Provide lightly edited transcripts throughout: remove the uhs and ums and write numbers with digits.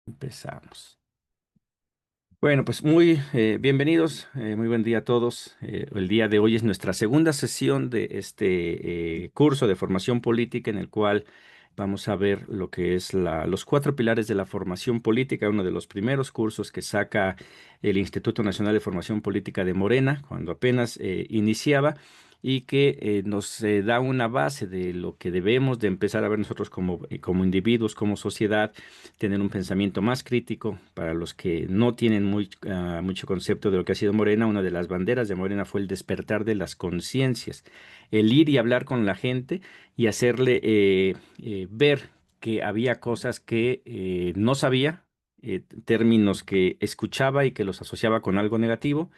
Empezamos. Bueno, pues muy bienvenidos, muy buen día a todos. El día de hoy es nuestra segunda sesión de este curso de formación política en el cual vamos a ver lo que es los cuatro pilares de la formación política, uno de los primeros cursos que saca el Instituto Nacional de Formación Política de Morena, cuando apenas iniciaba, y que nos da una base de lo que debemos de empezar a ver nosotros como individuos, como sociedad, tener un pensamiento más crítico. Para los que no tienen mucho concepto de lo que ha sido Morena, una de las banderas de Morena fue el despertar de las conciencias, el ir y hablar con la gente y hacerle ver que había cosas que no sabía, términos que escuchaba y que los asociaba con algo negativo,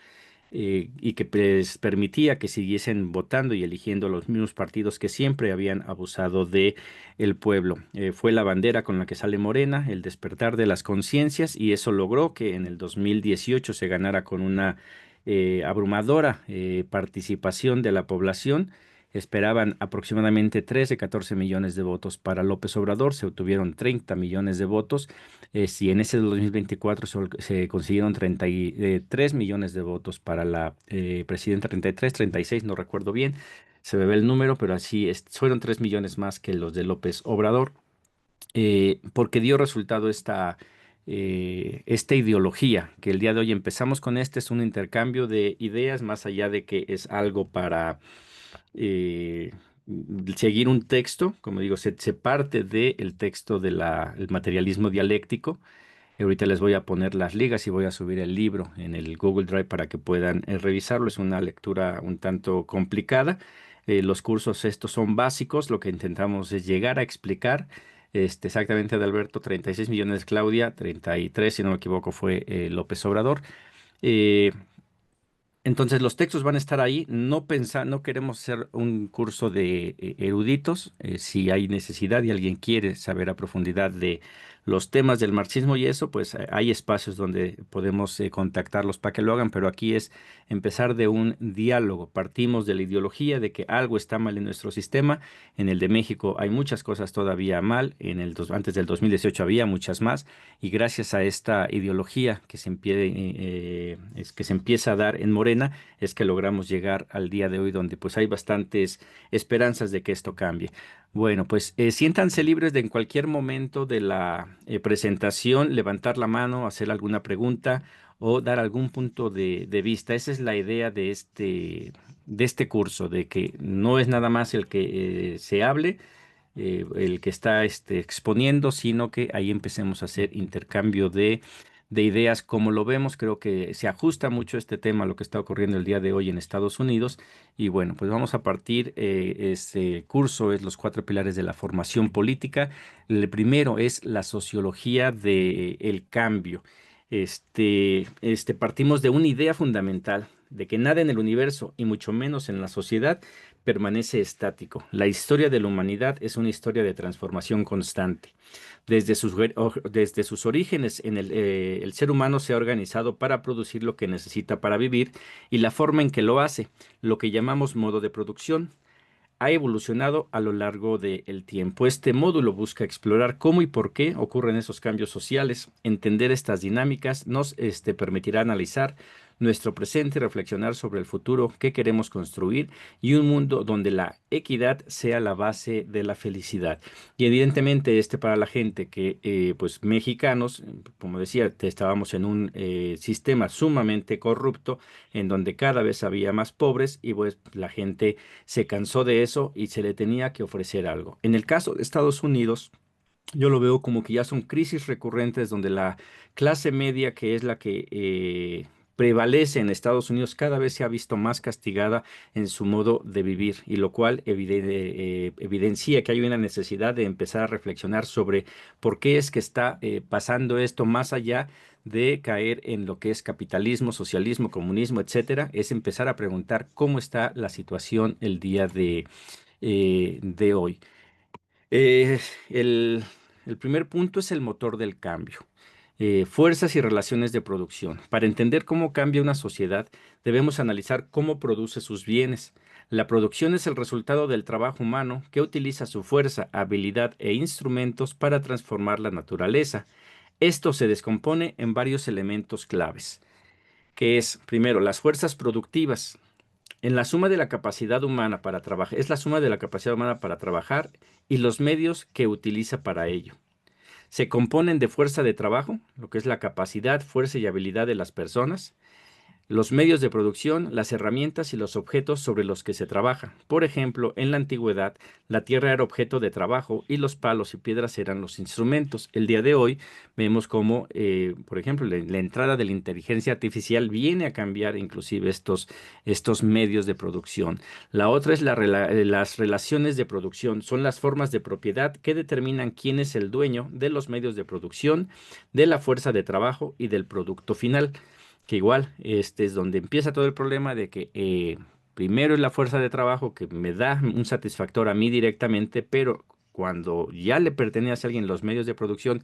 y que pues, permitía que siguiesen votando y eligiendo los mismos partidos que siempre habían abusado de el pueblo. Fue la bandera con la que sale Morena, el despertar de las conciencias, y eso logró que en el 2018 se ganara con una abrumadora participación de la población. Esperaban aproximadamente 13, 14 millones de votos para López Obrador, se obtuvieron 30 millones de votos. Si en ese 2024 se consiguieron 33 millones de votos para la presidenta, 33, 36, no recuerdo bien, se me ve el número, pero así fueron 3 millones más que los de López Obrador, porque dio resultado esta ideología, que el día de hoy empezamos con es un intercambio de ideas, más allá de que es algo para eh, seguir un texto. Como digo, se parte del texto del materialismo dialéctico. Ahorita les voy a poner las ligas y voy a subir el libro en el Google Drive para que puedan revisarlo. Es una lectura un tanto complicada. Los cursos estos son básicos. Lo que intentamos es llegar a explicar exactamente de Alberto, 36 millones Claudia, 33, si no me equivoco, fue López Obrador. Eh, entonces los textos van a estar ahí. No queremos hacer un curso de eruditos. Si hay necesidad y alguien quiere saber a profundidad de los temas del marxismo y eso, pues hay espacios donde podemos contactarlos para que lo hagan, pero aquí es empezar de un diálogo. Partimos de la ideología de que algo está mal en nuestro sistema. En el de México hay muchas cosas todavía mal. Antes del 2018 había muchas más, y gracias a esta ideología que se empieza a dar en Morena, es que logramos llegar al día de hoy, donde pues hay bastantes esperanzas de que esto cambie. Bueno, pues siéntanse libres de en cualquier momento de la presentación levantar la mano, hacer alguna pregunta o dar algún punto de vista. Esa es la idea de este curso, de que no es nada más el que se hable, el que está exponiendo, sino que ahí empecemos a hacer intercambio de ideas. Como lo vemos, creo que se ajusta mucho este tema a lo que está ocurriendo el día de hoy en Estados Unidos. Y bueno, pues vamos a partir. Este curso es los cuatro pilares de la formación política. El primero es la sociología del cambio. Partimos de una idea fundamental, de que nada en el universo y mucho menos en la sociedad permanece estático. La historia de la humanidad es una historia de transformación constante. Desde sus orígenes, el ser humano se ha organizado para producir lo que necesita para vivir, y la forma en que lo hace, lo que llamamos modo de producción, ha evolucionado a lo largo del tiempo. Este módulo busca explorar cómo y por qué ocurren esos cambios sociales. Entender estas dinámicas nos permitirá analizar nuestro presente y reflexionar sobre el futuro que queremos construir, y un mundo donde la equidad sea la base de la felicidad. Y evidentemente para la gente que, pues mexicanos, como decía, estábamos en un sistema sumamente corrupto, en donde cada vez había más pobres, y pues la gente se cansó de eso y se le tenía que ofrecer algo. En el caso de Estados Unidos, yo lo veo como que ya son crisis recurrentes donde la clase media, que es la que prevalece en Estados Unidos, cada vez se ha visto más castigada en su modo de vivir, y lo cual evidencia que hay una necesidad de empezar a reflexionar sobre por qué es que está pasando esto, más allá de caer en lo que es capitalismo, socialismo, comunismo, etcétera. Es empezar a preguntar cómo está la situación el día de hoy. Eh, el, el primer punto es el motor del cambio. Fuerzas y relaciones de producción. Para entender cómo cambia una sociedad, debemos analizar cómo produce sus bienes. La producción es el resultado del trabajo humano, que utiliza su fuerza, habilidad e instrumentos para transformar la naturaleza. Esto se descompone en varios elementos claves, que es, primero, las fuerzas productivas. En la suma de la capacidad humana para trabajar, es la suma de la capacidad humana para trabajar y los medios que utiliza para ello. Se componen de fuerza de trabajo, lo que es la capacidad, fuerza y habilidad de las personas, los medios de producción, las herramientas y los objetos sobre los que se trabaja. Por ejemplo, en la antigüedad, la tierra era objeto de trabajo y los palos y piedras eran los instrumentos. El día de hoy vemos cómo, por ejemplo, la entrada de la inteligencia artificial viene a cambiar inclusive estos medios de producción. La otra es las relaciones de producción. Son las formas de propiedad que determinan quién es el dueño de los medios de producción, de la fuerza de trabajo y del producto final, que igual este es donde empieza todo el problema de que primero es la fuerza de trabajo que me da un satisfactor a mí directamente, pero cuando ya le pertenece a alguien los medios de producción,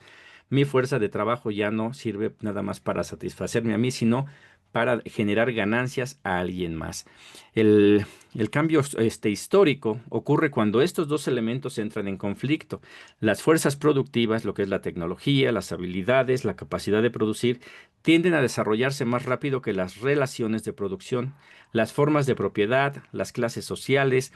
mi fuerza de trabajo ya no sirve nada más para satisfacerme a mí, sino para generar ganancias a alguien más. El, el cambio histórico ocurre cuando estos dos elementos entran en conflicto. Las fuerzas productivas, lo que es la tecnología, las habilidades, la capacidad de producir, tienden a desarrollarse más rápido que las relaciones de producción, las formas de propiedad, las clases sociales.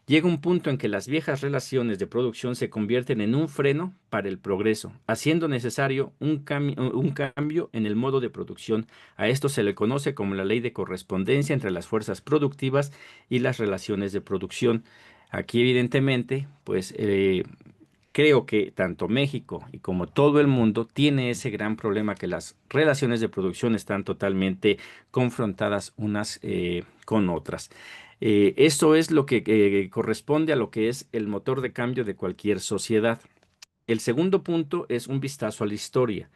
Llega un punto en que las viejas relaciones de producción se convierten en un freno para el progreso, haciendo necesario un cambio en el modo de producción. A esto se le conoce como la ley de correspondencia entre las fuerzas productivas y las relaciones de producción. Aquí, evidentemente, pues creo que tanto México y como todo el mundo tiene ese gran problema que las relaciones de producción están totalmente confrontadas unas con otras. Esto es lo que corresponde a lo que es el motor de cambio de cualquier sociedad. El segundo punto es un vistazo a la historia.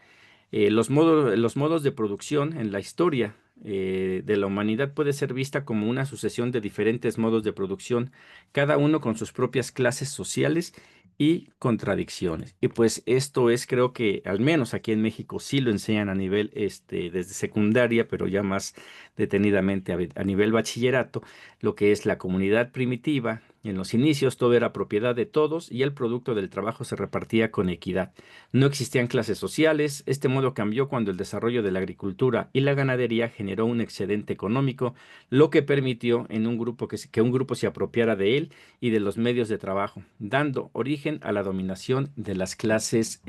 Los modos de producción en la historia de la humanidad puede ser vista como una sucesión de diferentes modos de producción, cada uno con sus propias clases sociales y contradicciones. Y pues esto es, creo que al menos aquí en México sí lo enseñan a nivel, desde secundaria, pero ya más detenidamente a nivel bachillerato, lo que es la comunidad primitiva. En los inicios todo era propiedad de todos y el producto del trabajo se repartía con equidad. No existían clases sociales. Este modo cambió cuando el desarrollo de la agricultura y la ganadería generó un excedente económico, lo que permitió en un grupo que un grupo se apropiara de él y de los medios de trabajo, dando origen a la dominación de las clases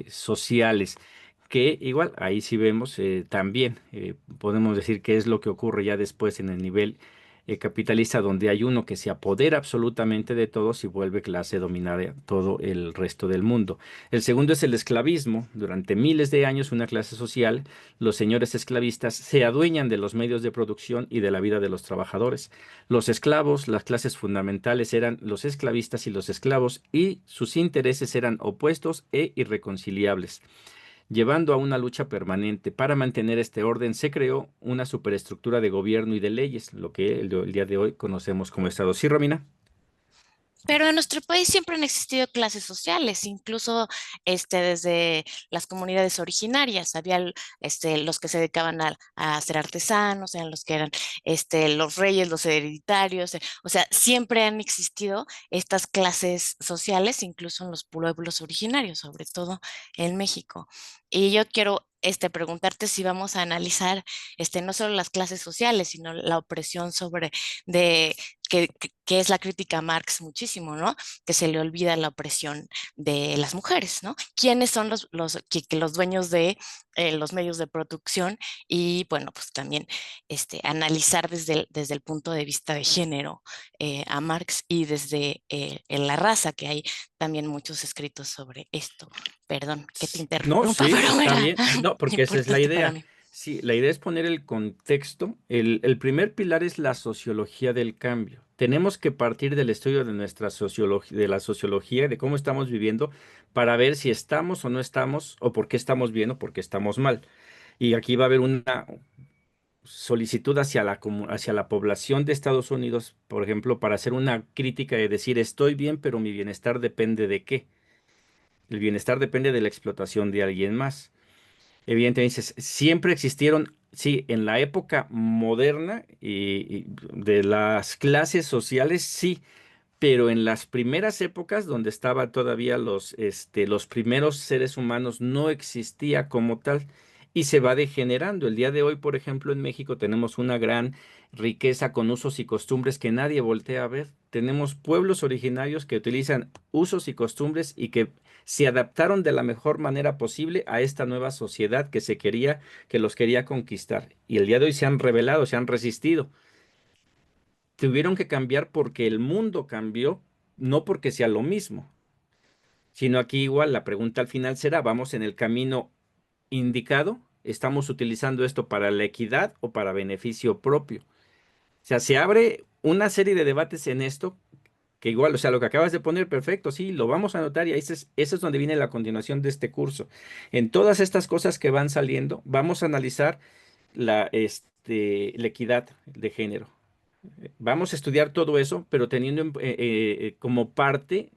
sociales. Que igual, ahí sí vemos también, podemos decir qué es lo que ocurre ya después en el nivel capitalista, donde hay uno que se apodera absolutamente de todos y vuelve clase dominada todo el resto del mundo. El segundo es el esclavismo. Durante miles de años, una clase social, los señores esclavistas, se adueñan de los medios de producción y de la vida de los trabajadores. Los esclavos, las clases fundamentales eran los esclavistas y los esclavos, y sus intereses eran opuestos e irreconciliables. Llevando a una lucha permanente para mantener este orden, se creó una superestructura de gobierno y de leyes, lo que el día de hoy conocemos como Estado. Sí, Romina. Pero en nuestro país siempre han existido clases sociales, incluso desde las comunidades originarias. Había los que se dedicaban a ser artesanos, eran los que eran los reyes, los hereditarios. O sea, siempre han existido estas clases sociales, incluso en los pueblos originarios, sobre todo en México. Y yo quiero preguntarte si vamos a analizar no solo las clases sociales, sino la opresión sobre de que es la crítica a Marx muchísimo, ¿no? Que se le olvida la opresión de las mujeres, ¿no? ¿Quiénes son los dueños de los medios de producción? Y bueno, pues también analizar desde el punto de vista de género a Marx y desde en La Raza, que hay también muchos escritos sobre esto. Perdón que te No, interrumpa, sí, pero está era bien. No, porque esa es la importante para idea. mí. Sí, la idea es poner el contexto. El primer pilar es la sociología del cambio. Tenemos que partir del estudio de nuestra sociología, de la sociología, de cómo estamos viviendo, para ver si estamos o no estamos, o por qué estamos bien o por qué estamos mal. Y aquí va a haber una solicitud hacia la población de Estados Unidos, por ejemplo, para hacer una crítica de decir, estoy bien, pero mi bienestar depende de qué. El bienestar depende de la explotación de alguien más. Evidentemente, siempre existieron, sí, en la época moderna y de las clases sociales, sí, pero en las primeras épocas donde estaban todavía los primeros seres humanos no existía como tal y se va degenerando. El día de hoy, por ejemplo, en México tenemos una gran riqueza con usos y costumbres que nadie voltea a ver. Tenemos pueblos originarios que utilizan usos y costumbres y que se adaptaron de la mejor manera posible a esta nueva sociedad que se quería, que los quería conquistar. Y el día de hoy se han rebelado, se han resistido. Tuvieron que cambiar porque el mundo cambió, no porque sea lo mismo, sino aquí igual la pregunta al final será, ¿vamos en el camino indicado? ¿Estamos utilizando esto para la equidad o para beneficio propio? O sea, se abre una serie de debates en esto, que igual, o sea, lo que acabas de poner, perfecto, sí, lo vamos a anotar y eso es donde viene la continuación de este curso. En todas estas cosas que van saliendo, vamos a analizar la equidad de género. Vamos a estudiar todo eso, pero teniendo como parte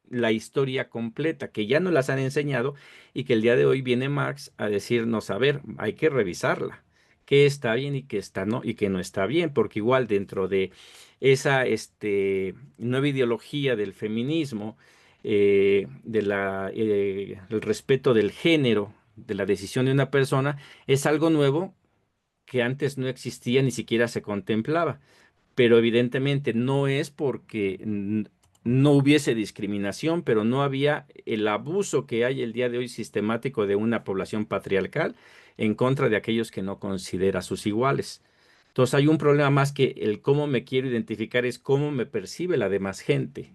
la historia completa, que ya nos las han enseñado y que el día de hoy viene Marx a decirnos, a ver, hay que revisarla, qué está bien y qué está no, y qué no está bien, porque igual dentro de esa nueva ideología del feminismo, el respeto del género, de la decisión de una persona, es algo nuevo que antes no existía, ni siquiera se contemplaba, pero evidentemente no es porque no hubiese discriminación, pero no había el abuso que hay el día de hoy sistemático de una población patriarcal en contra de aquellos que no considera sus iguales. Entonces hay un problema más que el cómo me quiero identificar es cómo me percibe la demás gente.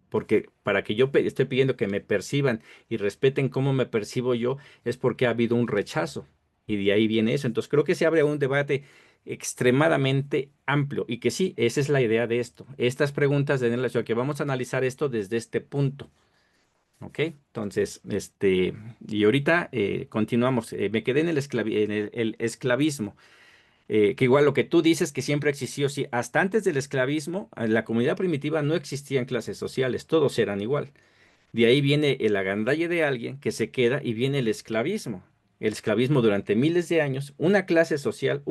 Porque para que yo esté pidiendo que me perciban y respeten cómo me percibo yo, es porque ha habido un rechazo. Y de ahí viene eso. Entonces creo que se abre un debate extremadamente amplio y que sí, esa es la idea de esto. Estas preguntas de relación que vamos a analizar esto desde este punto. ¿Ok? Entonces, y ahorita continuamos. Me quedé en el esclavismo, que igual lo que tú dices que siempre existió, sí, hasta antes del esclavismo, en la comunidad primitiva no existían clases sociales, todos eran igual. De ahí viene el agandalle de alguien que se queda y viene el esclavismo. El esclavismo durante miles de años, una clase social,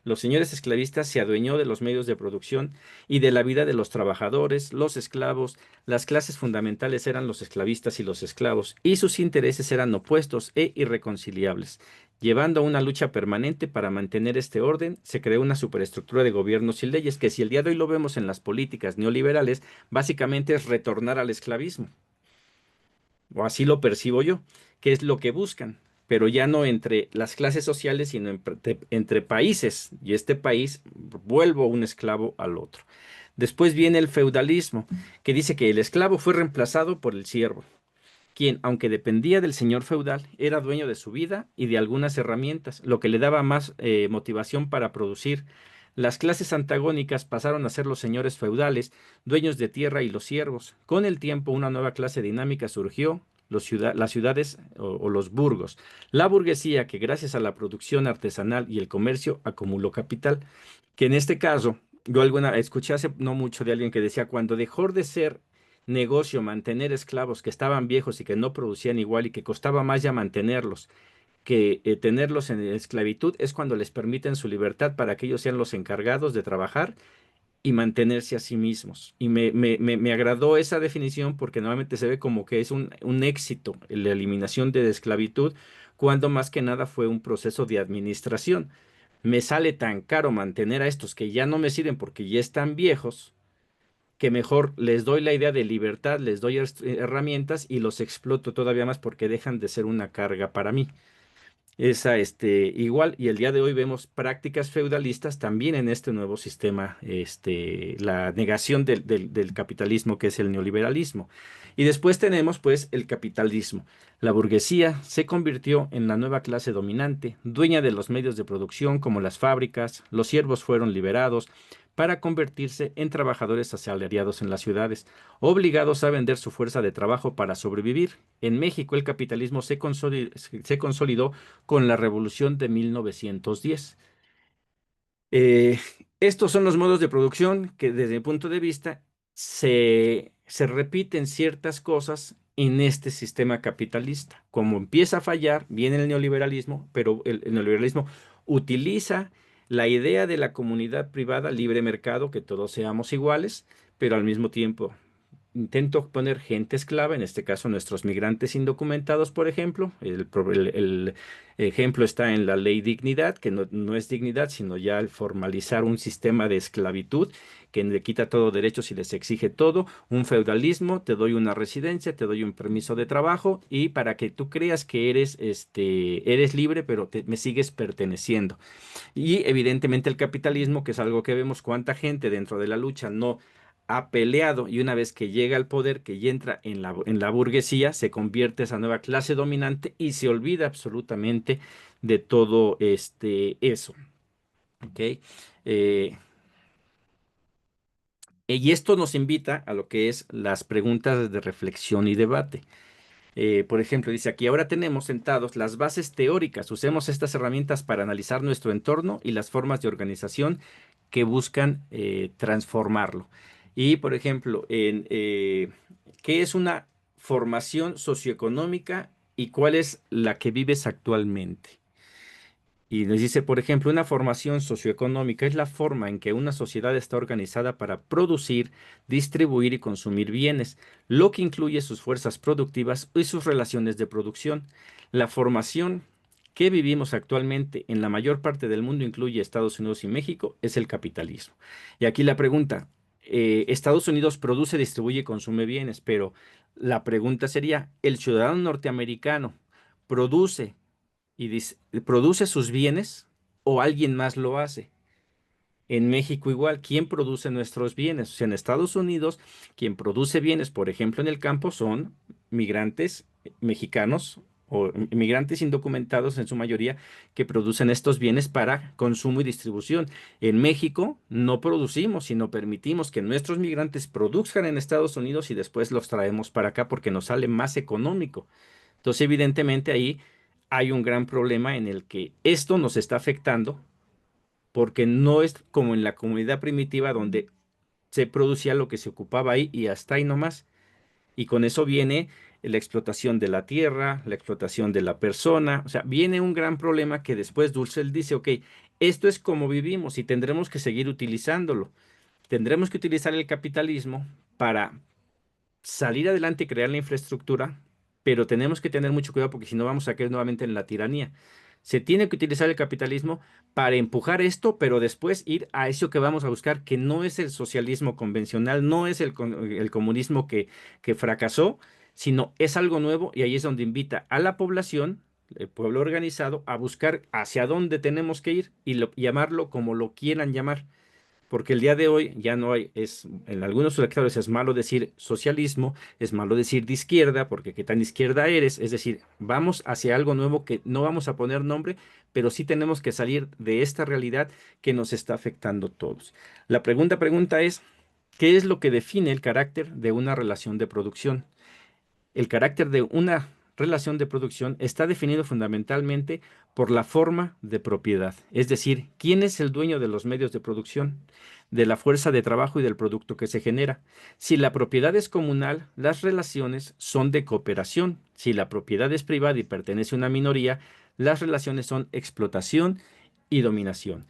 los señores esclavistas se adueñó de los medios de producción y de la vida de los trabajadores, los esclavos, las clases fundamentales eran los esclavistas y los esclavos, y sus intereses eran opuestos e irreconciliables. Llevando a una lucha permanente para mantener este orden, se creó una superestructura de gobiernos y leyes que si el día de hoy lo vemos en las políticas neoliberales, básicamente es retornar al esclavismo o así lo percibo yo, que es lo que buscan, pero ya no entre las clases sociales, sino entre países, y este país vuelvo un esclavo al otro. Después viene el feudalismo, que dice que el esclavo fue reemplazado por el siervo, quien, aunque dependía del señor feudal, era dueño de su vida y de algunas herramientas, lo que le daba más motivación para producir. Las clases antagónicas pasaron a ser los señores feudales, dueños de tierra y los siervos. Con el tiempo, una nueva clase dinámica surgió, las ciudades o los burgos. La burguesía, que gracias a la producción artesanal y el comercio acumuló capital, que en este caso, yo escuché hace no mucho de alguien que decía, cuando dejó de ser negocio mantener esclavos que estaban viejos y que no producían igual y que costaba más ya mantenerlos que tenerlos en esclavitud, es cuando les permiten su libertad para que ellos sean los encargados de trabajar y mantenerse a sí mismos. Y me agradó esa definición porque normalmente se ve como que es un éxito la eliminación de la esclavitud, cuando más que nada fue un proceso de administración. Me sale tan caro mantener a estos que ya no me sirven porque ya están viejos, que mejor les doy la idea de libertad, les doy herramientas y los exploto todavía más porque dejan de ser una carga para mí. Igual, y el día de hoy vemos prácticas feudalistas también en este nuevo sistema, la negación del capitalismo que es el neoliberalismo. Y después tenemos pues el capitalismo. La burguesía se convirtió en la nueva clase dominante, dueña de los medios de producción como las fábricas, los siervos fueron liberados para convertirse en trabajadores asalariados en las ciudades, obligados a vender su fuerza de trabajo para sobrevivir. En México el capitalismo se consolidó con la Revolución de 1910. Eh, Estos son los modos de producción que desde mi punto de vista se repiten ciertas cosas en este sistema capitalista. Como empieza a fallar, viene el neoliberalismo, pero el neoliberalismo utiliza la idea de la comunidad privada, libre mercado, que todos seamos iguales, pero al mismo tiempo intento poner gente esclava, en este caso nuestros migrantes indocumentados, por ejemplo. El ejemplo está en la ley dignidad, que no es dignidad, sino ya el formalizar un sistema de esclavitud que le quita todos derechos y les exige todo. Un feudalismo, te doy una residencia, te doy un permiso de trabajo y para que tú creas que eres libre, pero me sigues perteneciendo. Y evidentemente el capitalismo, que es algo que vemos cuánta gente dentro de la lucha no ha peleado y una vez que llega al poder, que ya entra en la burguesía, se convierte esa nueva clase dominante y se olvida absolutamente de todo eso. ¿Ok? Eh, y esto nos invita a lo que es las preguntas de reflexión y debate. Por ejemplo, dice aquí, ahora tenemos sentados las bases teóricas. Usemos estas herramientas para analizar nuestro entorno y las formas de organización que buscan transformarlo. Y, por ejemplo, ¿qué es una formación socioeconómica y cuál es la que vives actualmente? Y nos dice, por ejemplo, una formación socioeconómica es la forma en que una sociedad está organizada para producir, distribuir y consumir bienes, lo que incluye sus fuerzas productivas y sus relaciones de producción. La formación que vivimos actualmente en la mayor parte del mundo, incluye Estados Unidos y México, es el capitalismo. Y aquí la pregunta, Estados Unidos produce, distribuye y consume bienes, pero la pregunta sería, ¿el ciudadano norteamericano produce produce sus bienes o alguien más lo hace? En México igual, ¿quién produce nuestros bienes? O sea, en Estados Unidos, quien produce bienes, por ejemplo, en el campo, son migrantes mexicanos o migrantes indocumentados en su mayoría que producen estos bienes para consumo y distribución. En México no producimos, sino permitimos que nuestros migrantes produzcan en Estados Unidos y después los traemos para acá porque nos sale más económico. Entonces, evidentemente ahí hay un gran problema en el que esto nos está afectando porque no es como en la comunidad primitiva donde se producía lo que se ocupaba ahí y hasta ahí nomás. Y con eso viene la explotación de la tierra, la explotación de la persona. O sea, viene un gran problema que después Dussel dice, ok, esto es como vivimos y tendremos que seguir utilizándolo. Tendremos que utilizar el capitalismo para salir adelante y crear la infraestructura, pero tenemos que tener mucho cuidado porque si no vamos a caer nuevamente en la tiranía. Se tiene que utilizar el capitalismo para empujar esto, pero después ir a eso que vamos a buscar, que no es el socialismo convencional, no es el comunismo que fracasó, sino es algo nuevo y ahí es donde invita a la población, el pueblo organizado, a buscar hacia dónde tenemos que ir y llamarlo como lo quieran llamar. Porque el día de hoy ya no hay, en algunos sectores es malo decir socialismo, es malo decir de izquierda, porque qué tan izquierda eres, es decir, vamos hacia algo nuevo que no vamos a poner nombre, pero sí tenemos que salir de esta realidad que nos está afectando a todos. La pregunta es, ¿qué es lo que define el carácter de una relación de producción? El carácter de una relación de producción está definido fundamentalmente por la forma de propiedad, es decir, quién es el dueño de los medios de producción, de la fuerza de trabajo y del producto que se genera. Si la propiedad es comunal, las relaciones son de cooperación. Si la propiedad es privada y pertenece a una minoría, las relaciones son explotación y dominación.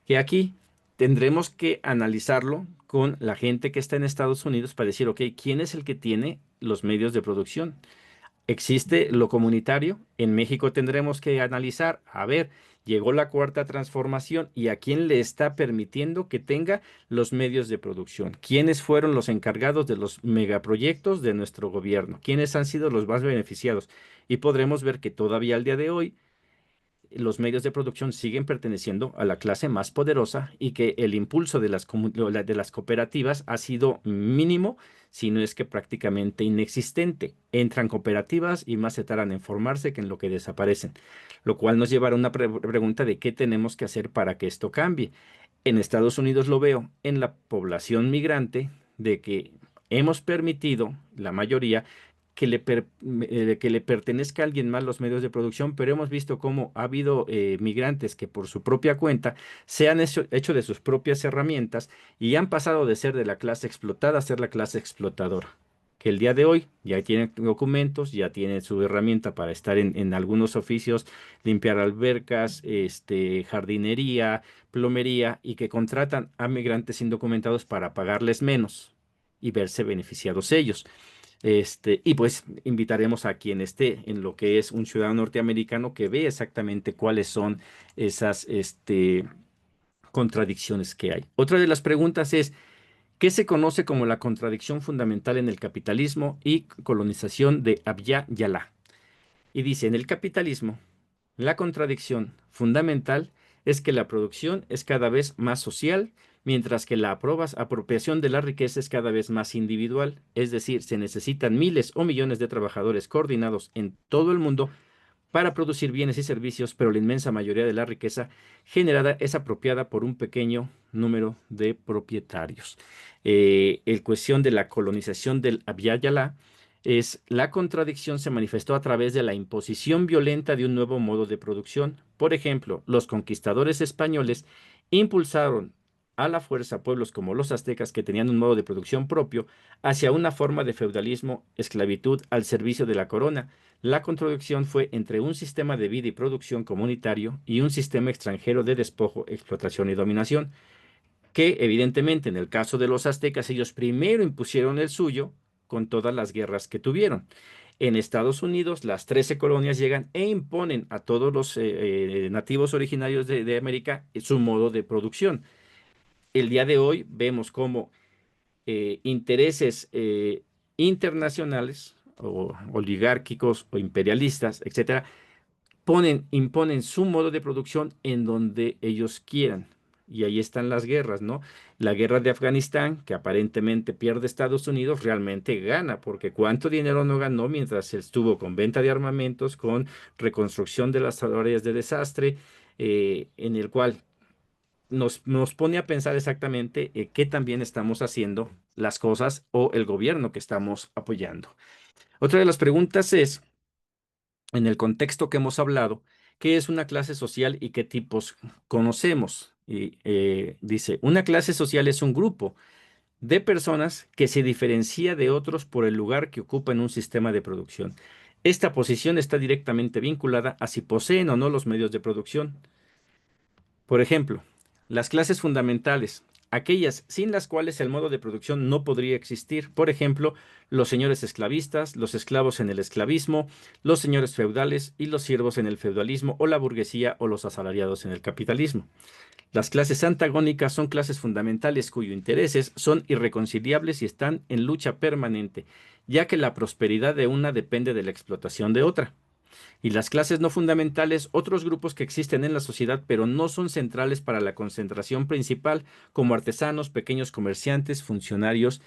Que aquí tendremos que analizarlo con la gente que está en Estados Unidos para decir, ok, ¿quién es el que tiene los medios de producción? Existe lo comunitario. En México tendremos que analizar, a ver, llegó la cuarta transformación y a quién le está permitiendo que tenga los medios de producción. ¿Quiénes fueron los encargados de los megaproyectos de nuestro gobierno? ¿Quiénes han sido los más beneficiados? Y podremos ver que todavía al día de hoy los medios de producción siguen perteneciendo a la clase más poderosa y que el impulso de de las cooperativas ha sido mínimo, si no es que prácticamente inexistente. Entran cooperativas y más se tardan en formarse que en lo que desaparecen, lo cual nos lleva a una pregunta de qué tenemos que hacer para que esto cambie. En Estados Unidos lo veo en la población migrante de que hemos permitido, la mayoría, que le pertenezca a alguien más los medios de producción, pero hemos visto cómo ha habido migrantes que por su propia cuenta se han hecho de sus propias herramientas y han pasado de ser de la clase explotada a ser la clase explotadora. Que el día de hoy ya tienen documentos, ya tienen su herramienta para estar en algunos oficios, limpiar albercas, jardinería, plomería, y que contratan a migrantes indocumentados para pagarles menos. y verse beneficiados ellos. Y pues invitaremos a quien esté en lo que es un ciudadano norteamericano que vea exactamente cuáles son esas, contradicciones que hay. Otra de las preguntas es, ¿qué se conoce como la contradicción fundamental en el capitalismo y colonización de Abya Yala? Y dice, en el capitalismo, la contradicción fundamental es que la producción es cada vez más social, mientras que la apropiación de la riqueza es cada vez más individual. Es decir, se necesitan miles o millones de trabajadores coordinados en todo el mundo para producir bienes y servicios, pero la inmensa mayoría de la riqueza generada es apropiada por un pequeño número de propietarios. El cuestión de la colonización del Abya es la contradicción se manifestó a través de la imposición violenta de un nuevo modo de producción. Por ejemplo, los conquistadores españoles impulsaron a la fuerza pueblos como los aztecas que tenían un modo de producción propio hacia una forma de feudalismo, esclavitud al servicio de la corona. La contradicción fue entre un sistema de vida y producción comunitario y un sistema extranjero de despojo, explotación y dominación, que evidentemente en el caso de los aztecas ellos primero impusieron el suyo con todas las guerras que tuvieron. En Estados Unidos, las 13 colonias llegan e imponen a todos los nativos originarios de América su modo de producción. El día de hoy vemos cómo intereses internacionales o oligárquicos o imperialistas, etcétera, imponen su modo de producción en donde ellos quieran. Y ahí están las guerras, ¿no? La guerra de Afganistán, que aparentemente pierde Estados Unidos, realmente gana, porque cuánto dinero no ganó mientras estuvo con venta de armamentos, con reconstrucción de las áreas de desastre, en el cual nos pone a pensar exactamente qué también estamos haciendo las cosas o el gobierno que estamos apoyando. Otra de las preguntas es, en el contexto que hemos hablado, ¿qué es una clase social y qué tipos conocemos? Y dice, una clase social es un grupo de personas que se diferencia de otros por el lugar que ocupa en un sistema de producción. Esta posición está directamente vinculada a si poseen o no los medios de producción. Por ejemplo, las clases fundamentales, aquellas sin las cuales el modo de producción no podría existir. Por ejemplo, los señores esclavistas, los esclavos en el esclavismo, los señores feudales y los siervos en el feudalismo o la burguesía o los asalariados en el capitalismo. Las clases antagónicas son clases fundamentales cuyos intereses son irreconciliables y están en lucha permanente, ya que la prosperidad de una depende de la explotación de otra. Y las clases no fundamentales, otros grupos que existen en la sociedad, pero no son centrales para la concentración principal, como artesanos, pequeños comerciantes, funcionarios,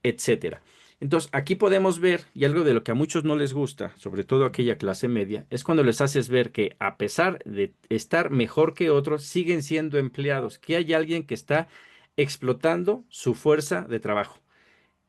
etcétera. Entonces, aquí podemos ver, y algo de lo que a muchos no les gusta, sobre todo aquella clase media, es cuando les haces ver que a pesar de estar mejor que otros, siguen siendo empleados, que hay alguien que está explotando su fuerza de trabajo.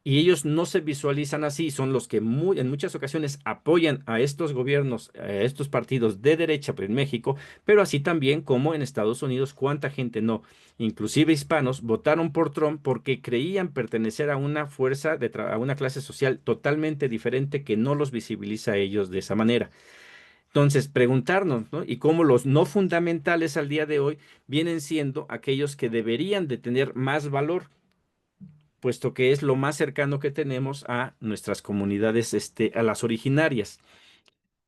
Y ellos no se visualizan así, son los que en muchas ocasiones apoyan a estos gobiernos, a estos partidos de derecha en México, pero así también como en Estados Unidos, cuánta gente no, inclusive hispanos, votaron por Trump porque creían pertenecer a una fuerza, a una clase social totalmente diferente que no los visibiliza a ellos de esa manera. Entonces, preguntarnos, ¿no? Y cómo los no fundamentales al día de hoy vienen siendo aquellos que deberían de tener más valor puesto que es lo más cercano que tenemos a nuestras comunidades, a las originarias.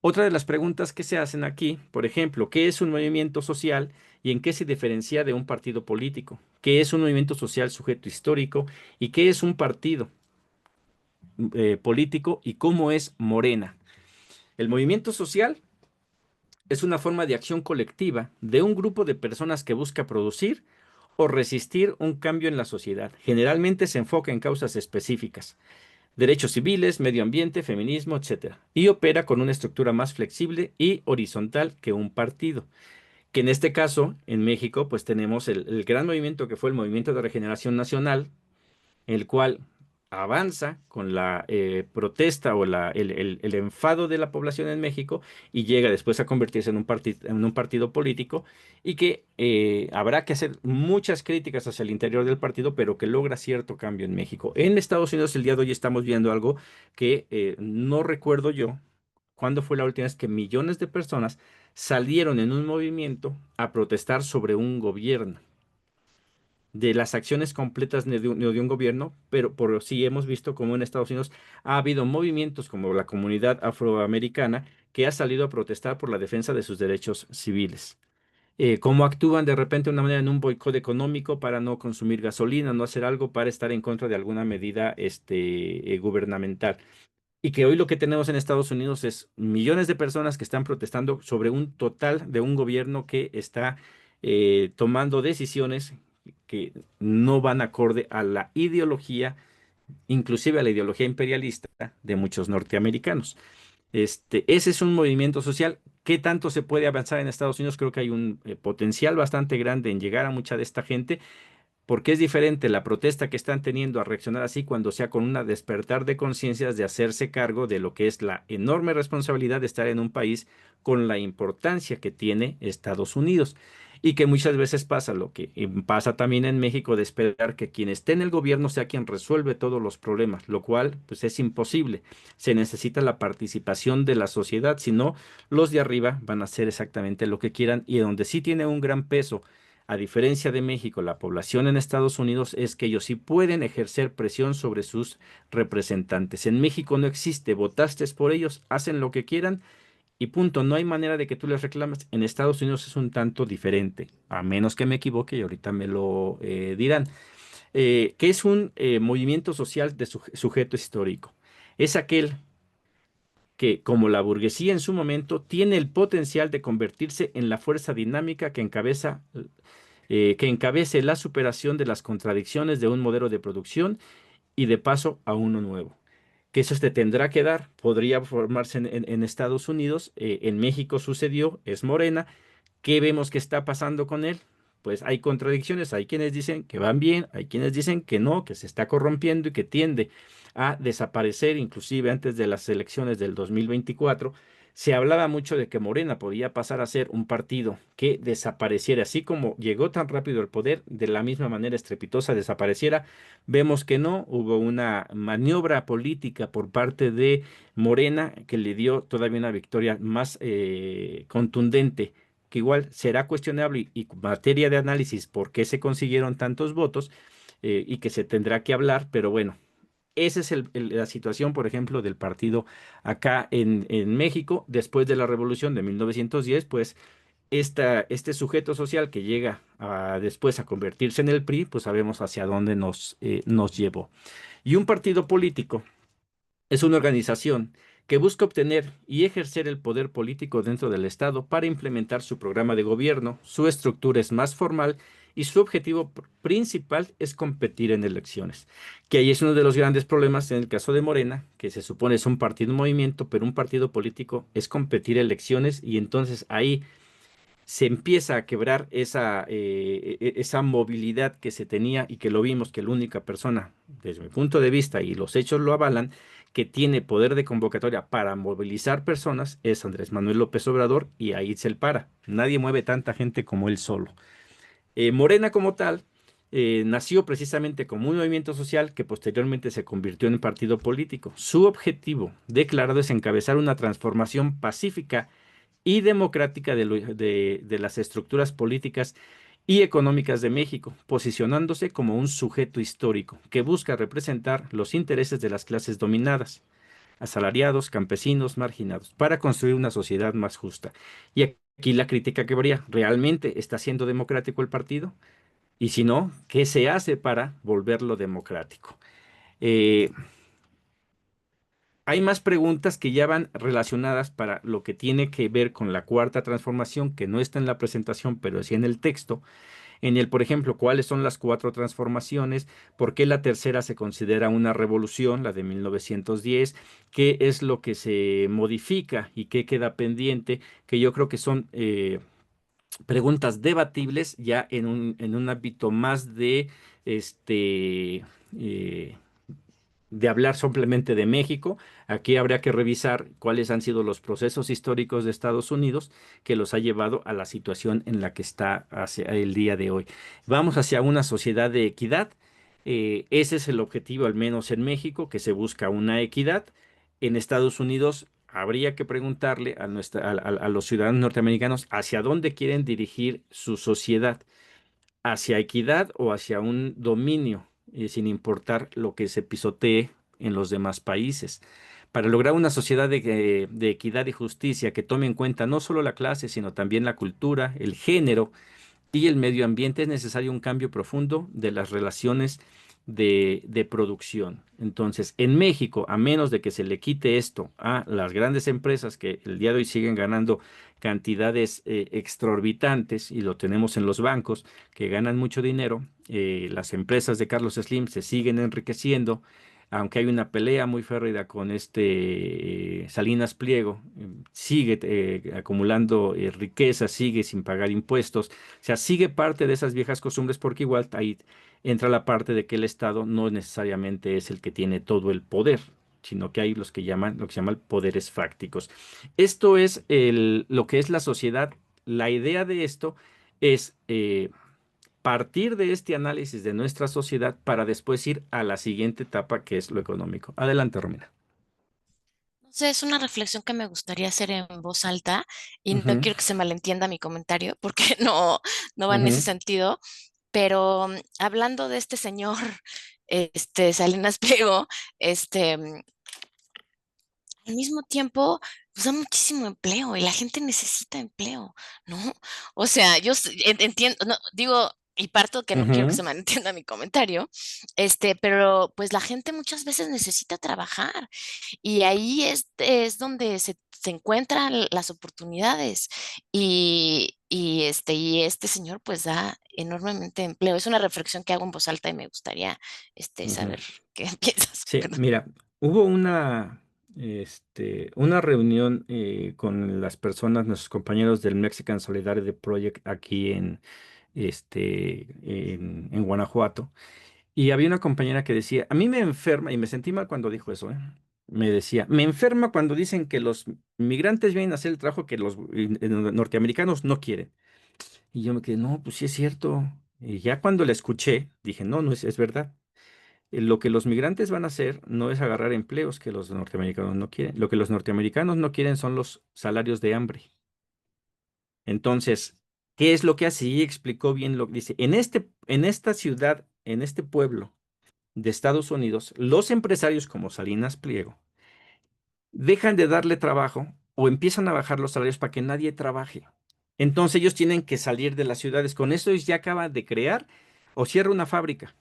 Otra de las preguntas que se hacen aquí, por ejemplo, ¿qué es un movimiento social y en qué se diferencia de un partido político? ¿Qué es un movimiento social sujeto histórico y qué es un partido político y cómo es Morena? El movimiento social es una forma de acción colectiva de un grupo de personas que busca producir o resistir un cambio en la sociedad. Generalmente se enfoca en causas específicas, derechos civiles, medio ambiente, feminismo, etcétera, y opera con una estructura más flexible y horizontal que un partido, que en este caso, en México, pues tenemos el gran movimiento que fue el Movimiento de Regeneración Nacional, el cual avanza con la protesta o el enfado de la población en México y llega después a convertirse en un partido político y que habrá que hacer muchas críticas hacia el interior del partido, pero que logra cierto cambio en México. En Estados Unidos el día de hoy estamos viendo algo que no recuerdo yo. ¿Cuándo fue la última vez que millones de personas salieron en un movimiento a protestar sobre un gobierno? de las acciones completas ni de un gobierno, pero por sí hemos visto como en Estados Unidos ha habido movimientos como la comunidad afroamericana que ha salido a protestar por la defensa de sus derechos civiles. Cómo actúan de repente de una manera en un boicot económico para no consumir gasolina, no hacer algo para estar en contra de alguna medida gubernamental. Y que hoy lo que tenemos en Estados Unidos es millones de personas que están protestando sobre un total de un gobierno que está tomando decisiones que no van acorde a la ideología, inclusive a la ideología imperialista de muchos norteamericanos. Ese es un movimiento social. ¿Qué tanto se puede avanzar en Estados Unidos? Creo que hay un potencial bastante grande en llegar a mucha de esta gente, porque es diferente la protesta que están teniendo a reaccionar así cuando sea con una despertar de conciencias de hacerse cargo de lo que es la enorme responsabilidad de estar en un país con la importancia que tiene Estados Unidos. Y que muchas veces pasa lo que pasa también en México, de esperar que quien esté en el gobierno sea quien resuelve todos los problemas, lo cual pues es imposible. Se necesita la participación de la sociedad, si no, los de arriba van a hacer exactamente lo que quieran, y donde sí tiene un gran peso, a diferencia de México, la población en Estados Unidos, es que ellos sí pueden ejercer presión sobre sus representantes. En México no existe, votaste por ellos, hacen lo que quieran y punto. No hay manera de que tú les reclames. En Estados Unidos es un tanto diferente, a menos que me equivoque y ahorita me lo dirán. ¿Qué es un movimiento social de sujeto histórico? Es aquel que, como la burguesía en su momento, tiene el potencial de convertirse en la fuerza dinámica que encabece la superación de las contradicciones de un modelo de producción y de paso a uno nuevo. Que eso se tendrá que dar, podría formarse en Estados Unidos, en México sucedió, es Morena. ¿Qué vemos que está pasando con él? Pues hay contradicciones, hay quienes dicen que van bien, hay quienes dicen que no, que se está corrompiendo y que tiende a desaparecer, inclusive antes de las elecciones del 2024. Se hablaba mucho de que Morena podía pasar a ser un partido que desapareciera, así como llegó tan rápido al poder, de la misma manera estrepitosa desapareciera. Vemos que no, hubo una maniobra política por parte de Morena que le dio todavía una victoria más contundente, que igual será cuestionable y materia de análisis por qué se consiguieron tantos votos, y que se tendrá que hablar, pero bueno, esa es la situación, por ejemplo, del partido acá en México. Después de la revolución de 1910, pues este sujeto social que llega después a convertirse en el PRI, pues sabemos hacia dónde nos llevó. Y un partido político es una organización que busca obtener y ejercer el poder político dentro del Estado para implementar su programa de gobierno. Su estructura es más formal y su objetivo principal es competir en elecciones. Que ahí es uno de los grandes problemas en el caso de Morena, que se supone es un partido movimiento, pero un partido político es competir elecciones, y entonces ahí se empieza a quebrar esa movilidad que se tenía, y que lo vimos que la única persona, desde mi punto de vista, y los hechos lo avalan, que tiene poder de convocatoria para movilizar personas es Andrés Manuel López Obrador, y ahí se le para. Nadie mueve tanta gente como él solo. Morena como tal nació precisamente como un movimiento social que posteriormente se convirtió en partido político. Su objetivo declarado es encabezar una transformación pacífica y democrática de las estructuras políticas y económicas de México, posicionándose como un sujeto histórico que busca representar los intereses de las clases dominadas, asalariados, campesinos, marginados, para construir una sociedad más justa. Y aquí la crítica que habría: ¿realmente está siendo democrático el partido? Y si no, ¿qué se hace para volverlo democrático? Eh, Hay más preguntas que ya van relacionadas para lo que tiene que ver con la cuarta transformación, que no está en la presentación, pero sí en el texto. Por ejemplo, ¿cuáles son las cuatro transformaciones? ¿Por qué la tercera se considera una revolución, la de 1910? ¿Qué es lo que se modifica y qué queda pendiente? Que yo creo que son preguntas debatibles ya en un ámbito más este, eh, de hablar simplemente de México. Aquí habría que revisar cuáles han sido los procesos históricos de Estados Unidos que los ha llevado a la situación en la que está hacia el día de hoy. Vamos hacia una sociedad de equidad. Ese es el objetivo, al menos en México, que se busca una equidad. En Estados Unidos habría que preguntarle a los ciudadanos norteamericanos hacia dónde quieren dirigir su sociedad. hacia equidad o hacia un dominio, sin importar lo que se pisotee en los demás países. Para lograr una sociedad de equidad y justicia que tome en cuenta no solo la clase, sino también la cultura, el género, y el medio ambiente, es necesario un cambio profundo de las relaciones de producción. Entonces, en México, a menos de que se le quite esto a las grandes empresas que el día de hoy siguen ganando cantidades exorbitantes, y lo tenemos en los bancos que ganan mucho dinero, las empresas de Carlos Slim se siguen enriqueciendo. Aunque hay una pelea muy férrea con Salinas Pliego, sigue acumulando riqueza, sigue sin pagar impuestos, o sea, sigue parte de esas viejas costumbres, porque igual ahí entra la parte de que el Estado no necesariamente es el que tiene todo el poder, sino que hay los que llaman, lo que se llaman poderes fácticos. Esto es lo que es la sociedad. La idea de esto es partir de este análisis de nuestra sociedad para después ir a la siguiente etapa, que es lo económico. Adelante, Romina. No sé, es una reflexión que me gustaría hacer en voz alta y no Ujú, quiero que se malentienda mi comentario porque no, no va en ese ujú, sentido, pero hablando de este señor, Salinas Pliego, al mismo tiempo, pues da muchísimo empleo y la gente necesita empleo, ¿no? O sea, entiendo, no, digo, y parto que no quiero que ujú, se malentienda mi comentario, pero pues la gente muchas veces necesita trabajar y ahí es donde se encuentran las oportunidades y este señor pues da enormemente empleo. Es una reflexión que hago en voz alta y me gustaría ujú. saber qué piensas. Sí, Perdón. mira, hubo una reunión con las personas, nuestros compañeros del Mexican Solidarity Project aquí en Guanajuato, y había una compañera que decía, a mí me enferma, y me sentí mal cuando dijo eso, me decía, me enferma cuando dicen que los migrantes vienen a hacer el trabajo que los norteamericanos no quieren. Y yo me quedé, no, pues sí es cierto. Y ya cuando la escuché, dije, no, no es verdad. Lo que los migrantes van a hacer no es agarrar empleos que los norteamericanos no quieren. Lo que los norteamericanos no quieren son los salarios de hambre. Entonces, ¿qué es lo que hace? Y explicó bien lo que dice. En esta ciudad, en este pueblo de Estados Unidos, los empresarios como Salinas Pliego dejan de darle trabajo o empiezan a bajar los salarios para que nadie trabaje. Entonces ellos tienen que salir de las ciudades. Con eso ya acaban de crear o cierra una fábrica.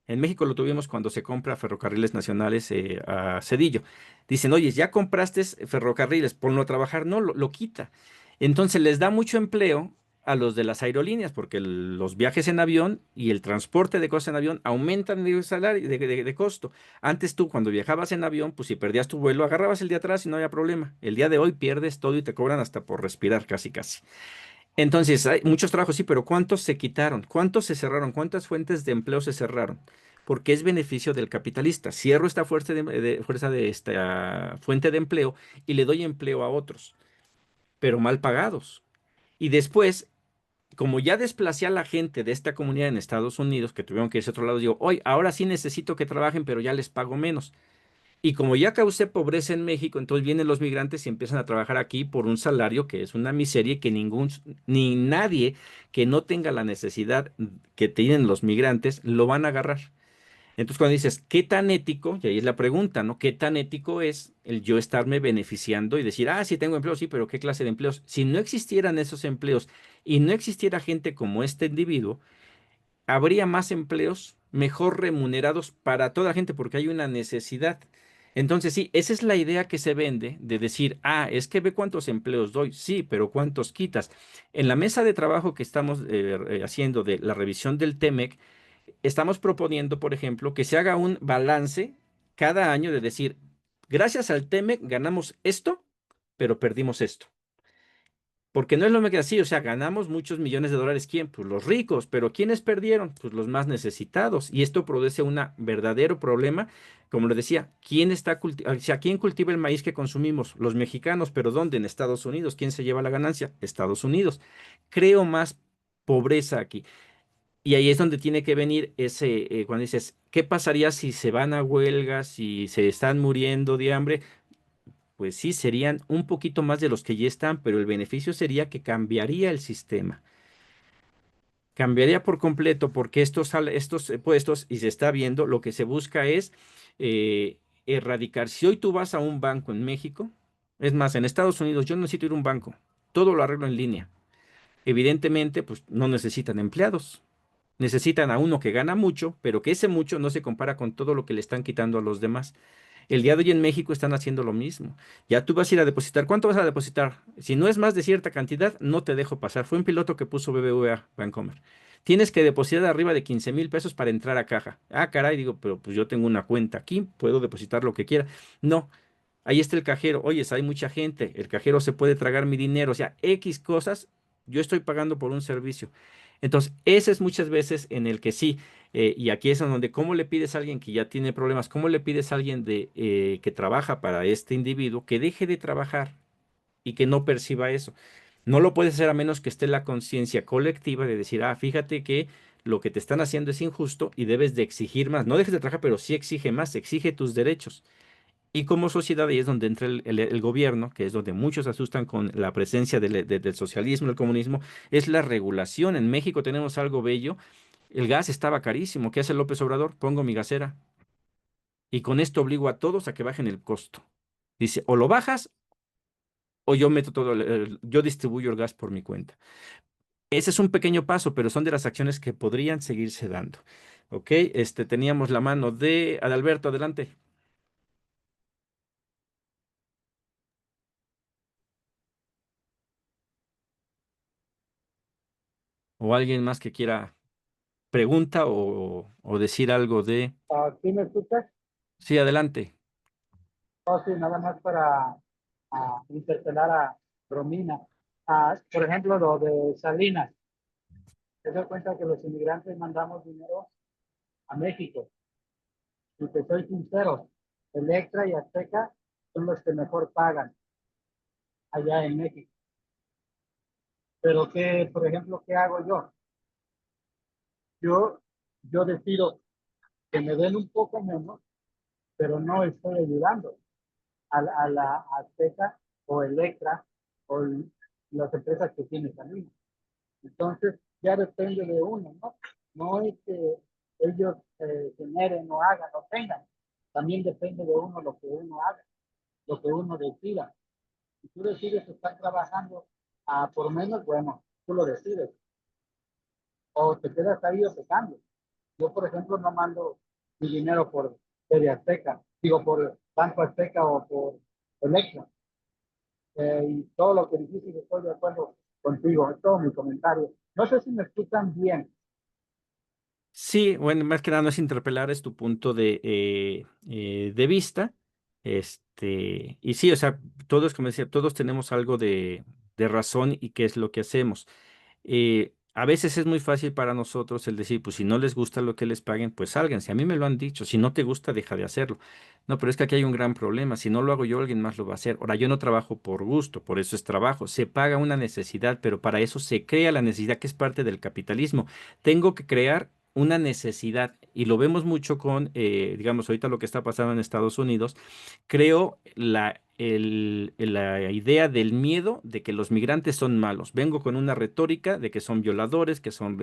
En México lo tuvimos cuando se compra Ferrocarriles Nacionales a Cedillo. Dicen, oye, ya compraste ferrocarriles, ponlo a trabajar. No, lo quita. Entonces les da mucho empleo a los de las aerolíneas, porque los viajes en avión y el transporte de cosas en avión aumentan de salario, de costo. Antes tú, cuando viajabas en avión, pues si perdías tu vuelo, agarrabas el de atrás y no había problema. El día de hoy pierdes todo y te cobran hasta por respirar, casi, casi. Entonces, hay muchos trabajos, sí, pero ¿cuántos se quitaron? ¿Cuántos se cerraron? ¿Cuántas fuentes de empleo se cerraron? Porque es beneficio del capitalista. Cierro esta fuerza de esta fuente de empleo y le doy empleo a otros, pero mal pagados. Y después, como ya desplacé a la gente de esta comunidad en Estados Unidos, que tuvieron que irse a otro lado, digo, hoy, ahora sí necesito que trabajen, pero ya les pago menos. Y como ya causé pobreza en México, entonces vienen los migrantes y empiezan a trabajar aquí por un salario que es una miseria y que ni nadie que no tenga la necesidad que tienen los migrantes lo van a agarrar. Entonces cuando dices, ¿qué tan ético? Y ahí es la pregunta, ¿no? ¿Qué tan ético es el yo estarme beneficiando y decir, sí tengo empleo, sí, pero ¿qué clase de empleos? Si no existieran esos empleos y no existiera gente como este individuo, habría más empleos mejor remunerados para toda la gente porque hay una necesidad. Entonces, sí, esa es la idea que se vende de decir, es que ve cuántos empleos doy, sí, pero cuántos quitas. En la mesa de trabajo que estamos haciendo de la revisión del TEMEC, estamos proponiendo, por ejemplo, que se haga un balance cada año de decir, gracias al TEMEC ganamos esto, pero perdimos esto. Porque no es lo mismo que así, o sea, ganamos muchos millones de dólares. ¿Quién? Pues los ricos, pero ¿quiénes perdieron? Pues los más necesitados. Y esto produce un verdadero problema. Como le decía, o sea, ¿quién cultiva el maíz que consumimos? Los mexicanos, pero ¿dónde? En Estados Unidos. ¿Quién se lleva la ganancia? Estados Unidos. Creo más pobreza aquí. Y ahí es donde tiene que venir cuando dices, ¿qué pasaría si se van a huelga, si se están muriendo de hambre? Pues sí, serían un poquito más de los que ya están, pero el beneficio sería que Cambiaría por completo porque estos puestos, y se está viendo, lo que se busca es eh, erradicar. Si hoy tú vas a un banco en México, es más, en Estados Unidos, yo no necesito ir a un banco, todo lo arreglo en línea. Evidentemente, pues no necesitan empleados. Necesitan a uno que gana mucho, pero que ese mucho no se compara con todo lo que le están quitando a los demás. El día de hoy en México están haciendo lo mismo. Ya tú vas a ir a depositar. ¿Cuánto vas a depositar? Si no es más de cierta cantidad, no te dejo pasar. Fue un piloto que puso BBVA Bancomer. Tienes que depositar arriba de 15,000 pesos para entrar a caja. Ah, caray, digo, pero pues yo tengo una cuenta aquí, puedo depositar lo que quiera. No, ahí está el cajero. Oyes, hay mucha gente. El cajero se puede tragar mi dinero. O sea, X cosas, yo estoy pagando por un servicio. Entonces, ese es muchas veces en el que sí. Y aquí es en donde, ¿cómo le pides a alguien que ya tiene problemas? ¿Cómo le pides a alguien que trabaja para este individuo que deje de trabajar y que no perciba eso? No lo puedes hacer a menos que esté la conciencia colectiva de decir, ah, fíjate que lo que te están haciendo es injusto y debes de exigir más. No dejes de trabajar, pero sí exige más, exige tus derechos. Y como sociedad, ahí es donde entra el gobierno, que es donde muchos se asustan con la presencia del socialismo, del comunismo, es la regulación. En México tenemos algo bello. El gas estaba carísimo. ¿Qué hace López Obrador? Pongo mi gasera. Y con esto obligo a todos a que bajen el costo. Dice, o lo bajas o yo meto todo, yo distribuyo el gas por mi cuenta. Ese es un pequeño paso, pero son de las acciones que podrían seguirse dando. ¿Ok? Teníamos la mano de Adalberto, adelante. O alguien más que quiera pregunta o decir algo de... ¿Sí me escuchas? Sí, adelante. Oh, sí, nada más para interpelar a Romina. Por ejemplo, lo de Salinas. Se da cuenta que los inmigrantes mandamos dinero a México. Y te soy sincero, Electra y Azteca son los que mejor pagan allá en México. Pero qué, por ejemplo, ¿qué hago yo? Yo, yo decido que me den un poco menos, pero no estoy ayudando a la Azteca o Electra o las empresas que tiene Salinas. Entonces, ya depende de uno, ¿no? No es que ellos generen o hagan o tengan. También depende de uno lo que uno haga, lo que uno decida. Si tú decides estar trabajando por menos, bueno, tú lo decides. O te quedas ahí o te cambias. Yo, por ejemplo, no mando mi dinero por TV Azteca, digo, por Banco Azteca o por Electra. Y todo lo que dijiste, estoy de acuerdo contigo, es todo mi comentario. No sé si me escuchan bien. Sí, bueno, más que nada no es interpelar, es tu punto de vista. Y sí, o sea, todos, como decía, todos tenemos algo de razón y qué es lo que hacemos. A veces es muy fácil para nosotros el decir, pues si no les gusta lo que les paguen, pues salgan. Si a mí me lo han dicho, si no te gusta, deja de hacerlo. No, pero es que aquí hay un gran problema. Si no lo hago yo, alguien más lo va a hacer. Ahora, yo no trabajo por gusto, por eso es trabajo. Se paga una necesidad, pero para eso se crea la necesidad que es parte del capitalismo. Tengo que crear una necesidad y lo vemos mucho con, digamos, ahorita lo que está pasando en Estados Unidos. Creo la idea del miedo de que los migrantes son malos. Vengo con una retórica de que son violadores, que son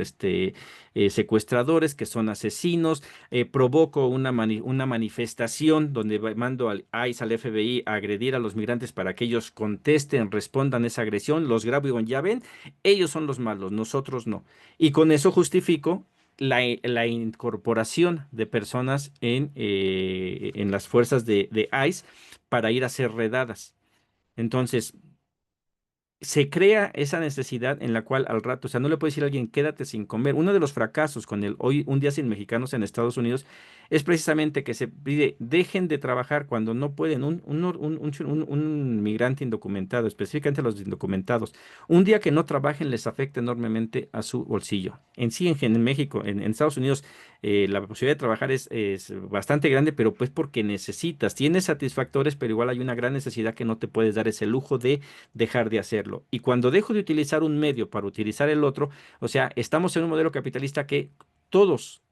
secuestradores, que son asesinos. Provoco una manifestación donde mando al ICE, al FBI, a agredir a los migrantes para que ellos contesten, respondan esa agresión. Los grabo y digo, ya ven, ellos son los malos, nosotros no. Y con eso justifico la incorporación de personas en las fuerzas de ICE para ir a hacer redadas. Entonces, se crea esa necesidad en la cual al rato, o sea, no le puede decir a alguien, quédate sin comer. Uno de los fracasos con el hoy un día sin mexicanos en Estados Unidos es precisamente que se pide, dejen de trabajar cuando no pueden. Un migrante indocumentado, específicamente los indocumentados, un día que no trabajen les afecta enormemente a su bolsillo. En sí, en México, en Estados Unidos, la posibilidad de trabajar es bastante grande, pero pues porque necesitas, tienes satisfactores, pero igual hay una gran necesidad que no te puedes dar ese lujo de dejar de hacerlo. Y cuando dejo de utilizar un medio para utilizar el otro, o sea, estamos en un modelo capitalista que todos,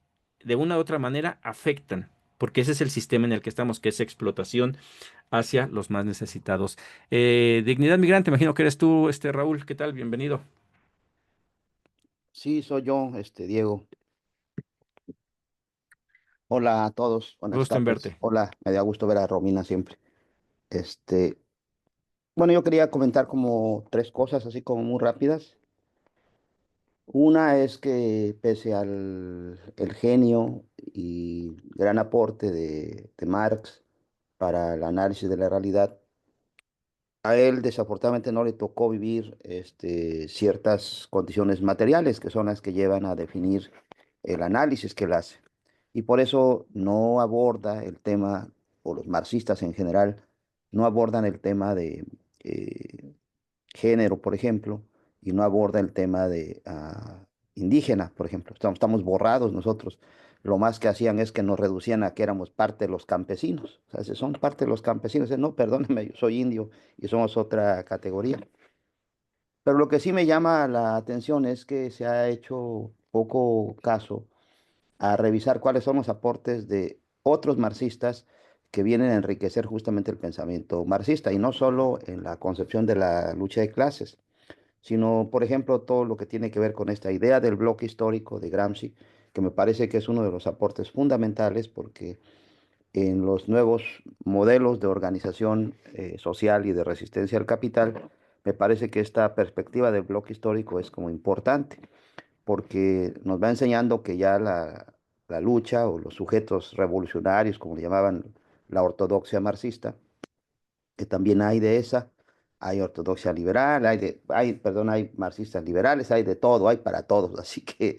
de una u otra manera, afectan, porque ese es el sistema en el que estamos, que es explotación hacia los más necesitados. Dignidad Migrante, imagino que eres tú, Raúl, ¿qué tal? Bienvenido. Sí, soy yo, Diego. Hola a todos, buenas Gusto en tardes. verte. Hola, me da gusto ver a Romina siempre. Este, bueno, yo quería comentar como tres cosas, así como muy rápidas. Una es que pese al el genio y gran aporte de Marx para el análisis de la realidad, a él desafortunadamente no le tocó vivir ciertas condiciones materiales que son las que llevan a definir el análisis que él hace. Y por eso no aborda el tema, o los marxistas en general, no abordan el tema de género, por ejemplo, y no aborda el tema de indígena, por ejemplo. Estamos borrados nosotros. Lo más que hacían es que nos reducían a que éramos parte de los campesinos. O sea, si son parte de los campesinos, no, perdóneme, yo soy indio y somos otra categoría. Pero lo que sí me llama la atención es que se ha hecho poco caso a revisar cuáles son los aportes de otros marxistas que vienen a enriquecer justamente el pensamiento marxista, y no solo en la concepción de la lucha de clases, sino, por ejemplo, todo lo que tiene que ver con esta idea del bloque histórico de Gramsci, que me parece que es uno de los aportes fundamentales, porque en los nuevos modelos de organización social y de resistencia al capital, me parece que esta perspectiva del bloque histórico es como importante, porque nos va enseñando que ya la lucha o los sujetos revolucionarios, como le llamaban la ortodoxia marxista, que también hay de esa, hay ortodoxia liberal, perdón, hay marxistas liberales, hay de todo, hay para todos, así que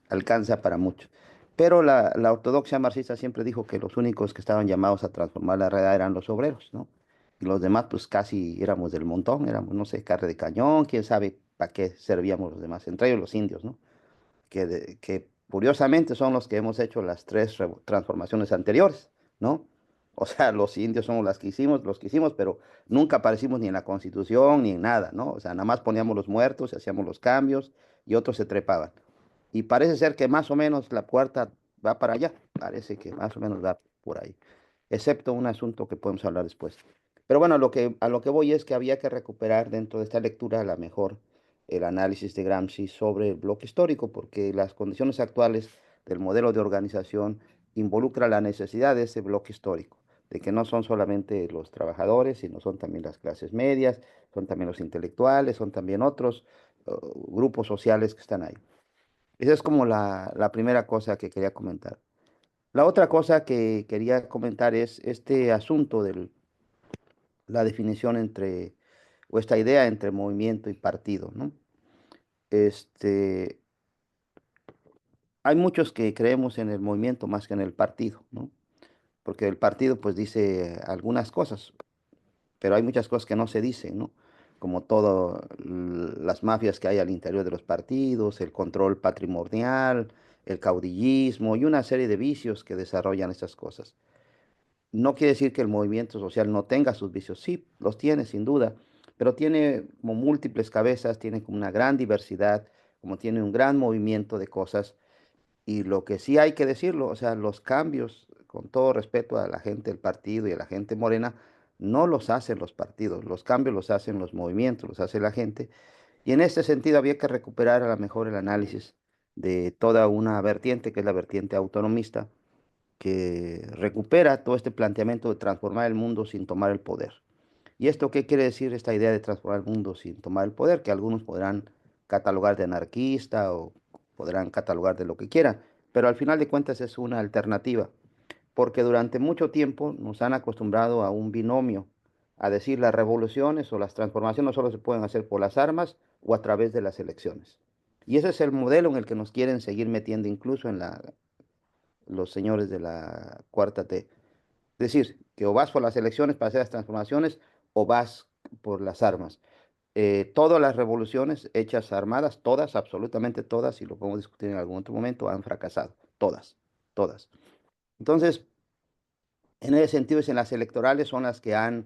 alcanza para mucho. Pero la ortodoxia marxista siempre dijo que los únicos que estaban llamados a transformar la realidad eran los obreros, ¿no? Y los demás, pues casi éramos del montón, éramos, no sé, carne de cañón, quién sabe para qué servíamos los demás, entre ellos los indios, ¿no? Que curiosamente son los que hemos hecho las tres transformaciones anteriores, ¿no? O sea, los indios somos los que hicimos, pero nunca aparecimos ni en la Constitución ni en nada, ¿no? O sea, nada más poníamos los muertos, hacíamos los cambios y otros se trepaban. Y parece ser que más o menos la puerta va para allá, parece que más o menos va por ahí, excepto un asunto que podemos hablar después. Pero bueno, a lo que voy es que había que recuperar dentro de esta lectura a la mejor el análisis de Gramsci sobre el bloque histórico, porque las condiciones actuales del modelo de organización involucra la necesidad de ese bloque histórico, de que no son solamente los trabajadores, sino son también las clases medias, son también los intelectuales, son también otros grupos sociales que están ahí. Esa es como la primera cosa que quería comentar. La otra cosa que quería comentar es este asunto de la definición entre, o esta idea entre movimiento y partido, ¿no? Este, Hay muchos que creemos en el movimiento más que en el partido, ¿no? Porque el partido pues dice algunas cosas, pero hay muchas cosas que no se dicen, ¿no? Como todas las mafias que hay al interior de los partidos, el control patrimonial, el caudillismo y una serie de vicios que desarrollan estas cosas. No quiere decir que el movimiento social no tenga sus vicios, sí, los tiene sin duda, pero tiene como múltiples cabezas, tiene como una gran diversidad, como tiene un gran movimiento de cosas. Y lo que sí hay que decirlo, o sea, los cambios, con todo respeto a la gente del partido y a la gente morena, no los hacen los partidos, los cambios los hacen los movimientos, los hace la gente. Y en este sentido había que recuperar a lo mejor el análisis de toda una vertiente, que es la vertiente autonomista, que recupera todo este planteamiento de transformar el mundo sin tomar el poder. ¿Y esto qué quiere decir, esta idea de transformar el mundo sin tomar el poder? Que algunos podrán catalogar de anarquista o podrán catalogar de lo que quieran, pero al final de cuentas es una alternativa, porque durante mucho tiempo nos han acostumbrado a un binomio, a decir las revoluciones o las transformaciones solo se pueden hacer por las armas o a través de las elecciones. Y ese es el modelo en el que nos quieren seguir metiendo incluso en los señores de la cuarta T. Es decir, que o vas por las elecciones para hacer las transformaciones o vas por las armas. Todas las revoluciones hechas armadas, todas, absolutamente todas, y lo podemos discutir en algún otro momento, han fracasado. Todas, todas. Entonces, en ese sentido, es en las electorales son las que han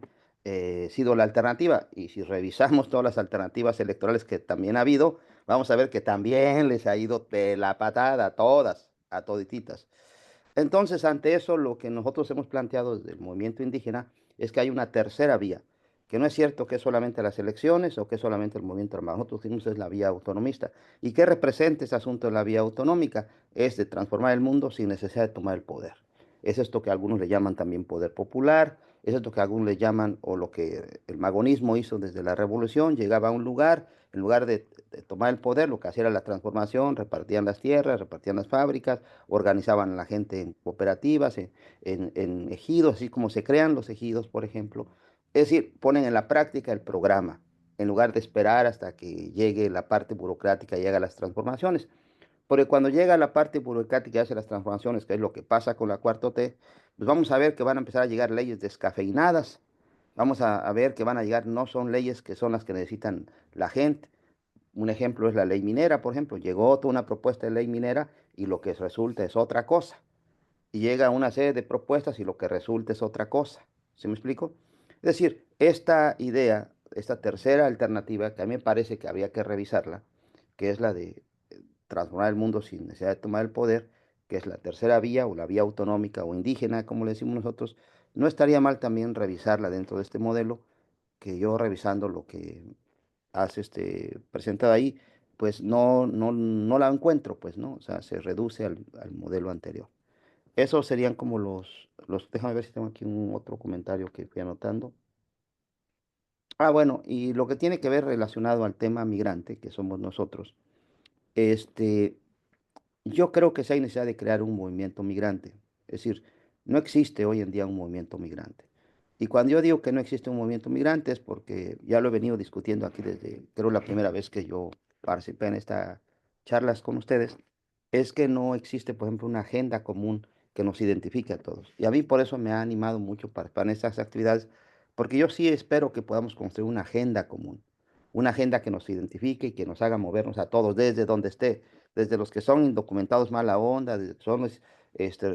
sido la alternativa. Y si revisamos todas las alternativas electorales que también ha habido, vamos a ver que también les ha ido de la patada a todas, a todititas. Entonces, ante eso, lo que nosotros hemos planteado desde el movimiento indígena es que hay una tercera vía, que no es cierto que es solamente las elecciones o que es solamente el movimiento armado. Nosotros decimos es la vía autonomista. ¿Y qué representa ese asunto de la vía autonómica? Es de transformar el mundo sin necesidad de tomar el poder. Es esto que algunos le llaman también poder popular, es esto que algunos le llaman, o lo que el magonismo hizo desde la revolución, llegaba a un lugar, en lugar de tomar el poder, lo que hacía era la transformación, repartían las tierras, repartían las fábricas, organizaban a la gente en cooperativas, en ejidos, así como se crean los ejidos, por ejemplo. Es decir, ponen en la práctica el programa, en lugar de esperar hasta que llegue la parte burocrática y haga las transformaciones. Porque cuando llega la parte burocrática y hace las transformaciones, que es lo que pasa con la cuarta T, pues vamos a ver que van a empezar a llegar leyes descafeinadas. Vamos a ver que van a llegar, no son leyes que son las que necesitan la gente. Un ejemplo es la ley minera, por ejemplo. Llegó toda una propuesta de ley minera y lo que resulta es otra cosa. Y llega una serie de propuestas y lo que resulta es otra cosa. ¿Sí me explico? Es decir, esta idea, esta tercera alternativa, que a mí me parece que habría que revisarla, que es la de transformar el mundo sin necesidad de tomar el poder, que es la tercera vía o la vía autonómica o indígena, como le decimos nosotros, no estaría mal también revisarla dentro de este modelo, que yo revisando lo que has presentado ahí, pues no la encuentro, pues, ¿no? O sea, se reduce al modelo anterior. Esos serían como déjame ver si tengo aquí un otro comentario que fui anotando. Ah, bueno, y lo que tiene que ver relacionado al tema migrante, que somos nosotros, este, yo creo que sí hay necesidad de crear un movimiento migrante. Es decir, no existe hoy en día un movimiento migrante. Y cuando yo digo que no existe un movimiento migrante es porque ya lo he venido discutiendo aquí desde, creo, la primera vez que yo participé en estas charlas con ustedes, es que no existe, por ejemplo, una agenda común que nos identifique a todos. Y a mí por eso me ha animado mucho para estas actividades, porque yo sí espero que podamos construir una agenda que nos identifique y que nos haga movernos a todos desde donde esté, desde los que son indocumentados mala onda, desde que son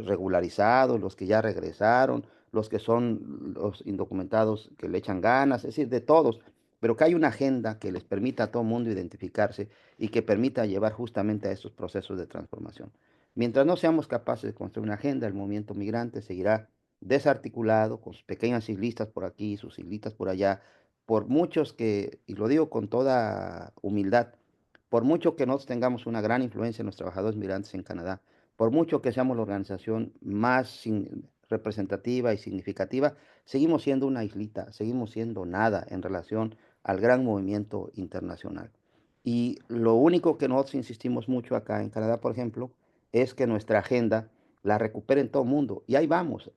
regularizados, los que ya regresaron, los que son los indocumentados que le echan ganas, es decir, de todos, pero que hay una agenda que les permita a todo mundo identificarse y que permita llevar justamente a estos procesos de transformación. Mientras no seamos capaces de construir una agenda, el movimiento migrante seguirá desarticulado, con sus pequeñas islitas por aquí, sus islitas por allá, por muchos que, y lo digo con toda humildad, por mucho que nosotros tengamos una gran influencia en los trabajadores migrantes en Canadá, por mucho que seamos la organización más representativa y significativa, seguimos siendo una islita, seguimos siendo nada en relación al gran movimiento internacional. Y lo único que nosotros insistimos mucho acá en Canadá, por ejemplo, es que nuestra agenda la recupere en todo el mundo. Y ahí vamos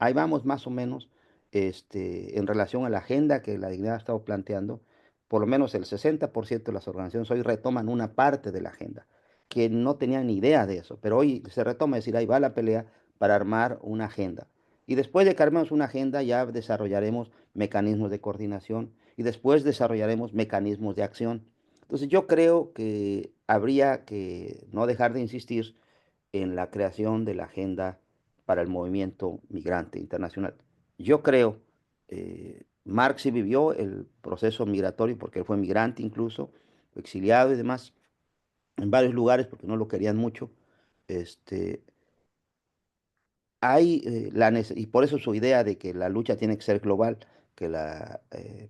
más o menos en relación a la agenda que la dignidad ha estado planteando. Por lo menos el 60% de las organizaciones hoy retoman una parte de la agenda, que no tenían ni idea de eso, pero hoy se retoma, es decir, ahí va la pelea para armar una agenda. Y después de que armemos una agenda, ya desarrollaremos mecanismos de coordinación y después desarrollaremos mecanismos de acción. Entonces yo creo que habría que no dejar de insistir en la creación de la agenda para el movimiento migrante internacional. Yo creo, Marx sí vivió el proceso migratorio porque él fue migrante incluso, exiliado y demás, en varios lugares porque no lo querían mucho. Este, y por eso su idea de que la lucha tiene que ser global,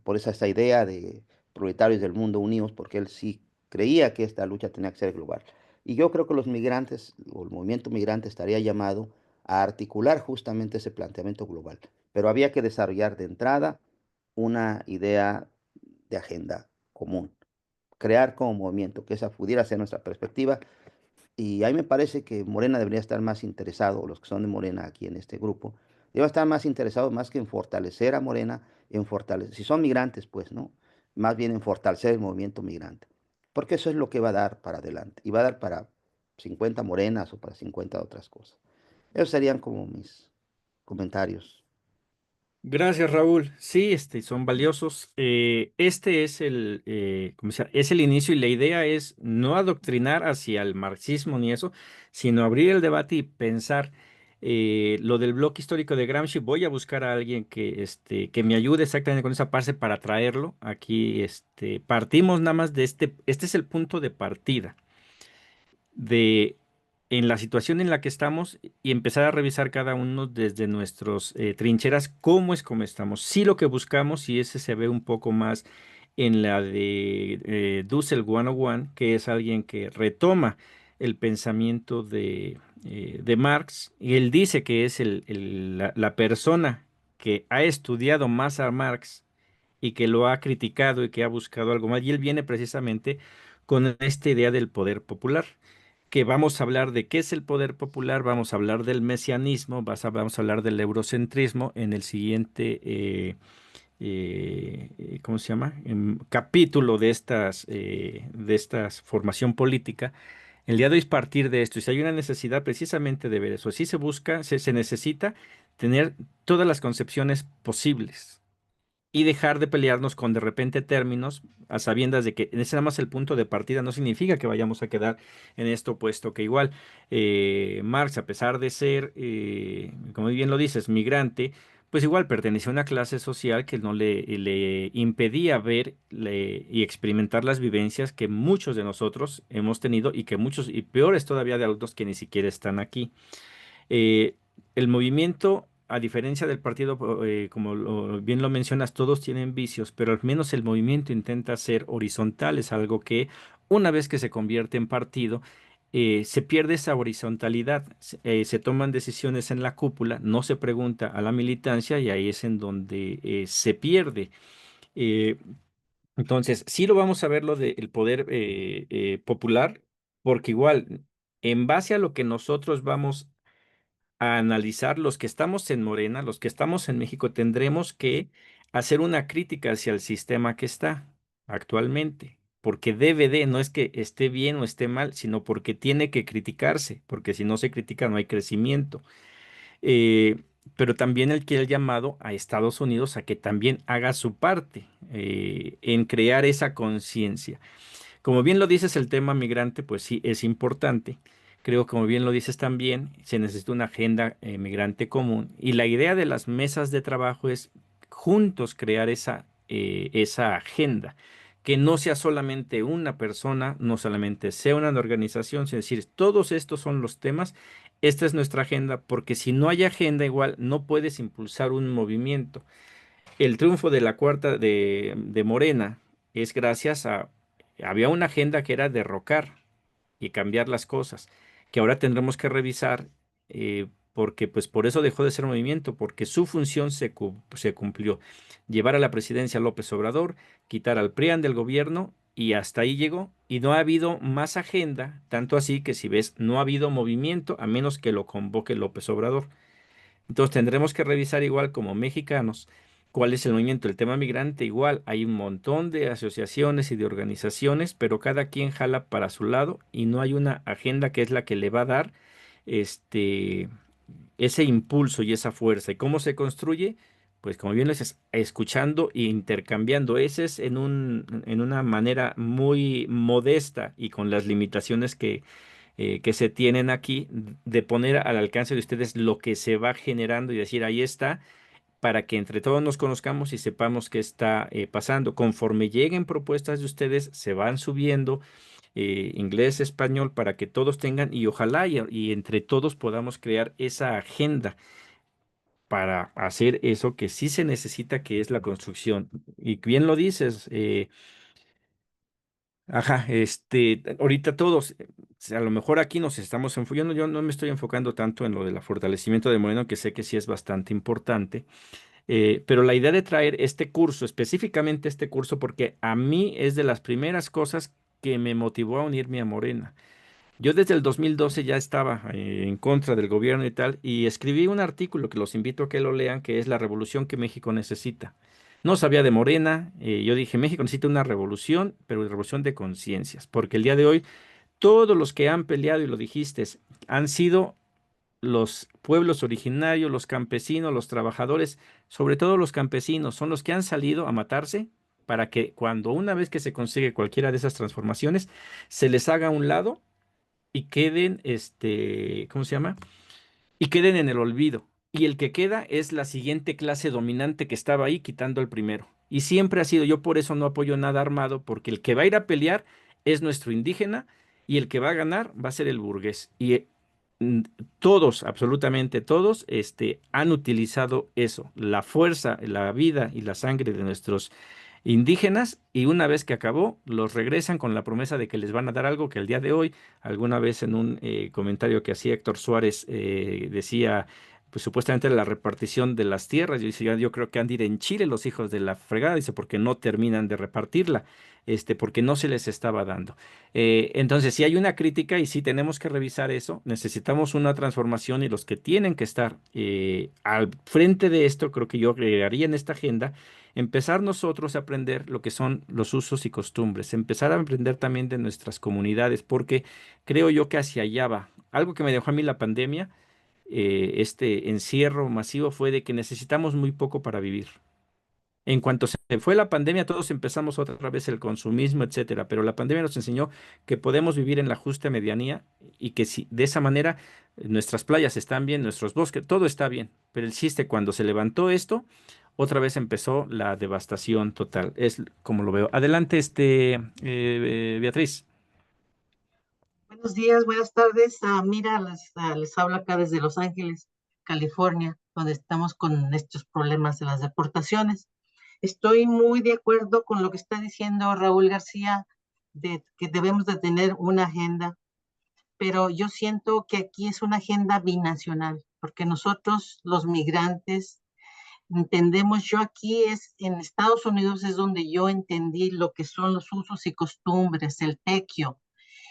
por eso esta idea de proletarios del mundo unidos, porque él sí creía que esta lucha tenía que ser global. Y yo creo que los migrantes o el movimiento migrante estaría llamado a articular justamente ese planteamiento global, pero había que desarrollar de entrada una idea de agenda común, crear como movimiento, que esa pudiera ser nuestra perspectiva y a mí me parece que Morena debería estar más interesado, o los que son de Morena aquí en este grupo, debería estar más interesado más que en fortalecer a Morena, en fortalecer, si son migrantes, pues, ¿no? Más bien en fortalecer el movimiento migrante. Porque eso es lo que va a dar para adelante. Y va a dar para 50 morenas o para 50 otras cosas. Esos serían como mis comentarios. Gracias, Raúl. Sí, son valiosos. Este es ¿cómo se llama? Es el inicio y la idea es no adoctrinar hacia el marxismo ni eso, sino abrir el debate y pensar lo del bloque histórico de Gramsci. Voy a buscar a alguien que me ayude exactamente con esa parte para traerlo. Aquí, partimos nada más de este es el punto de partida en la situación en la que estamos y empezar a revisar cada uno desde nuestras trincheras cómo es como estamos. Sí, lo que buscamos, y ese se ve un poco más en la de Dussel 101, que es alguien que retoma el pensamiento de Marx, y él dice que es la persona que ha estudiado más a Marx y que lo ha criticado y que ha buscado algo más, y él viene precisamente con esta idea del poder popular, que vamos a hablar de qué es el poder popular, vamos a hablar del mesianismo, vamos a hablar del eurocentrismo en el siguiente, ¿cómo se llama? Capítulo de estas formación política. El día de hoy es partir de esto, y si hay una necesidad precisamente de ver eso, si se busca, se necesita tener todas las concepciones posibles y dejar de pelearnos con de repente términos a sabiendas de que ese nada más el punto de partida no significa que vayamos a quedar en esto, puesto que igual Marx, a pesar de ser, como bien lo dices, migrante, pues igual pertenecía a una clase social que no le impedía ver y experimentar las vivencias que muchos de nosotros hemos tenido y que muchos, y peores todavía de adultos que ni siquiera están aquí. Eh, el movimiento, a diferencia del partido, como bien lo mencionas, todos tienen vicios, pero al menos el movimiento intenta ser horizontal, es algo que una vez que se convierte en partido, se pierde esa horizontalidad, se toman decisiones en la cúpula, no se pregunta a la militancia y ahí es en donde se pierde. Eh, entonces, sí lo vamos a ver lo del poder popular, porque igual, en base a lo que nosotros vamos a analizar, los que estamos en Morena, los que estamos en México, tendremos que hacer una crítica hacia el sistema que está actualmente, porque debe de, no es que esté bien o esté mal, sino porque tiene que criticarse, porque si no se critica no hay crecimiento. Eh, pero también el que ha llamado a Estados Unidos a que también haga su parte en crear esa conciencia. Como bien lo dices, el tema migrante, pues sí, es importante. Creo, como bien lo dices también, se necesita una agenda migrante común. Y la idea de las mesas de trabajo es juntos crear esa agenda. Que no sea solamente una persona, no solamente sea una organización, sino decir, todos estos son los temas, esta es nuestra agenda, porque si no hay agenda igual, no puedes impulsar un movimiento. El triunfo de la cuarta de Morena es gracias a, había una agenda que era derrocar y cambiar las cosas, que ahora tendremos que revisar, porque pues por eso dejó de ser movimiento, porque su función se cumplió. Llevar a la presidencia a López Obrador, quitar al PRIAN del gobierno y hasta ahí llegó. Y no ha habido más agenda, tanto así que si ves, no ha habido movimiento a menos que lo convoque López Obrador. Entonces tendremos que revisar igual como mexicanos cuál es el movimiento. El tema migrante igual, hay un montón de asociaciones y de organizaciones, pero cada quien jala para su lado y no hay una agenda que es la que le va a dar este ese impulso y esa fuerza. ¿Y cómo se construye? Pues como bien lo dices, escuchando e intercambiando. Ese es en una manera muy modesta y con las limitaciones que se tienen aquí, de poner al alcance de ustedes lo que se va generando y decir, ahí está, para que entre todos nos conozcamos y sepamos qué está pasando. Conforme lleguen propuestas de ustedes, se van subiendo inglés, español, para que todos tengan y ojalá y entre todos podamos crear esa agenda para hacer eso que sí se necesita, que es la construcción. Y bien lo dices, ajá, ahorita todos, a lo mejor aquí nos estamos enfocando, yo no me estoy enfocando tanto en lo del fortalecimiento de Moreno, que sé que sí es bastante importante, pero la idea de traer este curso, específicamente este curso, porque a mí es de las primeras cosas que me motivó a unirme a Morena. Yo desde el 2012 ya estaba en contra del gobierno y tal, y escribí un artículo que los invito a que lo lean, que es La revolución que México necesita. No sabía de Morena, yo dije, México necesita una revolución, pero una revolución de conciencias, porque el día de hoy todos los que han peleado, y lo dijiste, han sido los pueblos originarios, los campesinos, los trabajadores, sobre todo los campesinos, son los que han salido a matarse para que cuando una vez que se consigue cualquiera de esas transformaciones, se les haga a un lado y queden, ¿cómo se llama? Y queden en el olvido. Y el que queda es la siguiente clase dominante que estaba ahí quitando al primero. Y siempre ha sido, yo por eso no apoyo nada armado, porque el que va a ir a pelear es nuestro indígena y el que va a ganar va a ser el burgués. Y mm, todos, absolutamente todos, han utilizado eso, la fuerza, la vida y la sangre de nuestros indígenas, y una vez que acabó, los regresan con la promesa de que les van a dar algo que el día de hoy, alguna vez en un comentario que hacía Héctor Suárez, decía, pues supuestamente la repartición de las tierras. Yo decía, yo creo que han de ir en Chile los hijos de la fregada, dice, porque no terminan de repartirla, porque no se les estaba dando. Entonces, sí hay una crítica y sí tenemos que revisar eso. Necesitamos una transformación, y los que tienen que estar al frente de esto, creo que yo agregaría en esta agenda, empezar nosotros a aprender lo que son los usos y costumbres, empezar a aprender también de nuestras comunidades, porque creo yo que hacia allá va. Algo que me dejó a mí la pandemia, este encierro masivo, fue de que necesitamos muy poco para vivir. En cuanto se fue la pandemia, todos empezamos otra vez el consumismo, etcétera, pero la pandemia nos enseñó que podemos vivir en la justa medianía, y que si de esa manera nuestras playas están bien, nuestros bosques, todo está bien. Pero el chiste, cuando se levantó esto, otra vez empezó la devastación total. Es como lo veo. Adelante, Beatriz. Buenos días, buenas tardes. Mira, les hablo acá desde Los Ángeles, California, donde estamos con estos problemas de las deportaciones. Estoy muy de acuerdo con lo que está diciendo Raúl García, de que debemos de tener una agenda, pero yo siento que aquí es una agenda binacional, porque nosotros, los migrantes, entendemos, yo aquí en Estados Unidos es donde yo entendí lo que son los usos y costumbres, el tequio,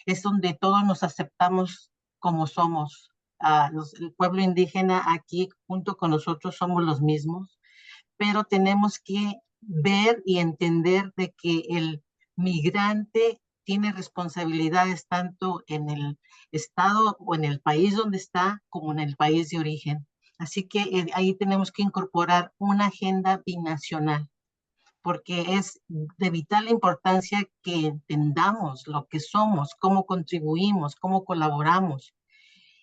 es donde todos nos aceptamos como somos. El pueblo indígena aquí junto con nosotros somos los mismos, pero tenemos que ver y entender de que el migrante tiene responsabilidades tanto en el estado o en el país donde está como en el país de origen. Así que ahí tenemos que incorporar una agenda binacional, porque es de vital importancia que entendamos lo que somos, cómo contribuimos, cómo colaboramos.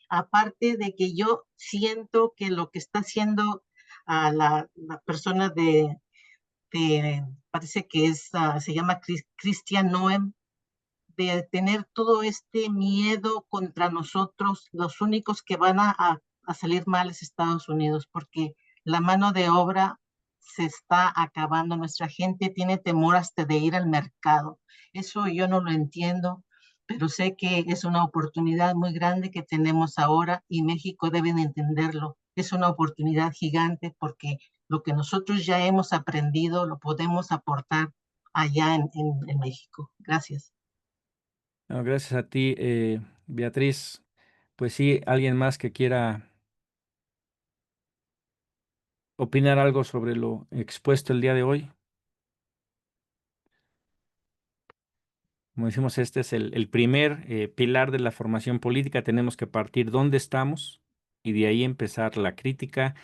Aparte de que yo siento que lo que está haciendo a la persona parece que se llama Christian Noem, de tener todo este miedo contra nosotros, los únicos que van a salir mal es Estados Unidos, porque la mano de obra se está acabando, nuestra gente tiene temor hasta de ir al mercado. Eso yo no lo entiendo, pero sé que es una oportunidad muy grande que tenemos ahora y México debe de entenderlo. Es una oportunidad gigante porque lo que nosotros ya hemos aprendido lo podemos aportar allá en México. Gracias. No, gracias a ti, Beatriz. Pues sí, alguien más que quiera opinar algo sobre lo expuesto el día de hoy. Como decimos, este es el primer pilar de la formación política. Tenemos que partir dónde estamos y de ahí empezar la crítica.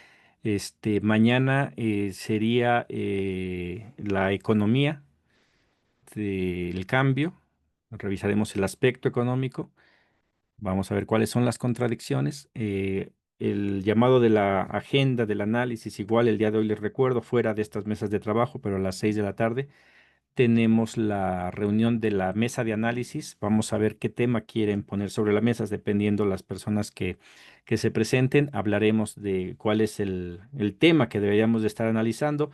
Mañana sería la economía del cambio. Revisaremos el aspecto económico. Vamos a ver cuáles son las contradicciones. El llamado de la agenda del análisis, igual el día de hoy les recuerdo, fuera de estas mesas de trabajo, pero a las 6 de la tarde tenemos la reunión de la mesa de análisis. Vamos a ver qué tema quieren poner sobre la mesa, dependiendo las personas que se presenten. Hablaremos de cuál es el tema que deberíamos de estar analizando.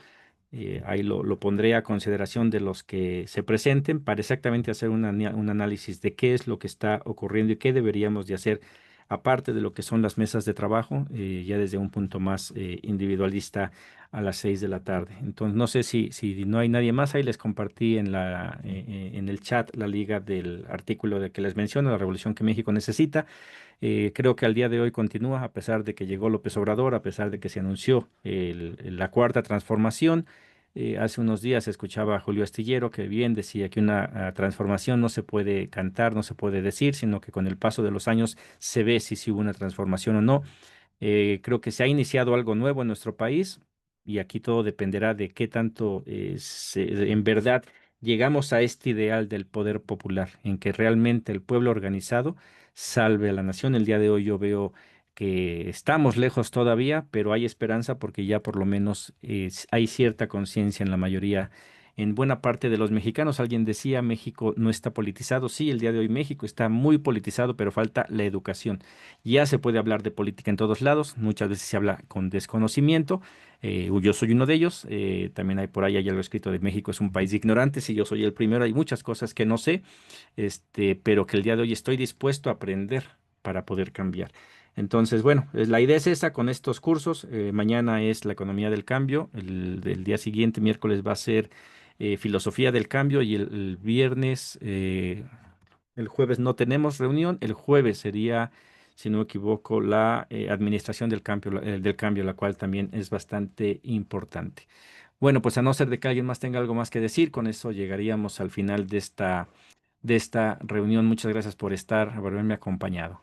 Ahí lo pondré a consideración de los que se presenten, para exactamente hacer un análisis de qué es lo que está ocurriendo y qué deberíamos de hacer, aparte de lo que son las mesas de trabajo, ya desde un punto más individualista, a las 6 de la tarde. Entonces, no sé si no hay nadie más, ahí les compartí en el chat la liga del artículo de que les menciono, la revolución que México necesita. Creo que al día de hoy continúa, a pesar de que llegó López Obrador, a pesar de que se anunció la cuarta transformación. Hace unos días escuchaba a Julio Astillero, que bien decía que una transformación no se puede cantar, no se puede decir, sino que con el paso de los años se ve si hubo una transformación o no. Creo que se ha iniciado algo nuevo en nuestro país, y aquí todo dependerá de qué tanto en verdad llegamos a este ideal del poder popular, en que realmente el pueblo organizado salve a la nación. El día de hoy yo veo que estamos lejos todavía, pero hay esperanza, porque ya por lo menos hay cierta conciencia en la mayoría en buena parte de los mexicanos. Alguien decía, México no está politizado. Sí, el día de hoy México está muy politizado, pero falta la educación. Ya se puede hablar de política en todos lados, muchas veces se habla con desconocimiento. Yo soy uno de ellos. También hay por ahí hay algo escrito de México es un país de ignorantes y yo soy el primero. Hay muchas cosas que no sé, pero que el día de hoy estoy dispuesto a aprender para poder cambiar. Entonces, bueno, la idea es esa con estos cursos. Mañana es la economía del cambio. El día siguiente, miércoles, va a ser filosofía del cambio y el viernes, el jueves no tenemos reunión. El jueves sería, si no me equivoco, la administración del cambio, la cual también es bastante importante. Bueno, pues a no ser de que alguien más tenga algo más que decir, con eso llegaríamos al final de esta reunión. Muchas gracias por haberme acompañado.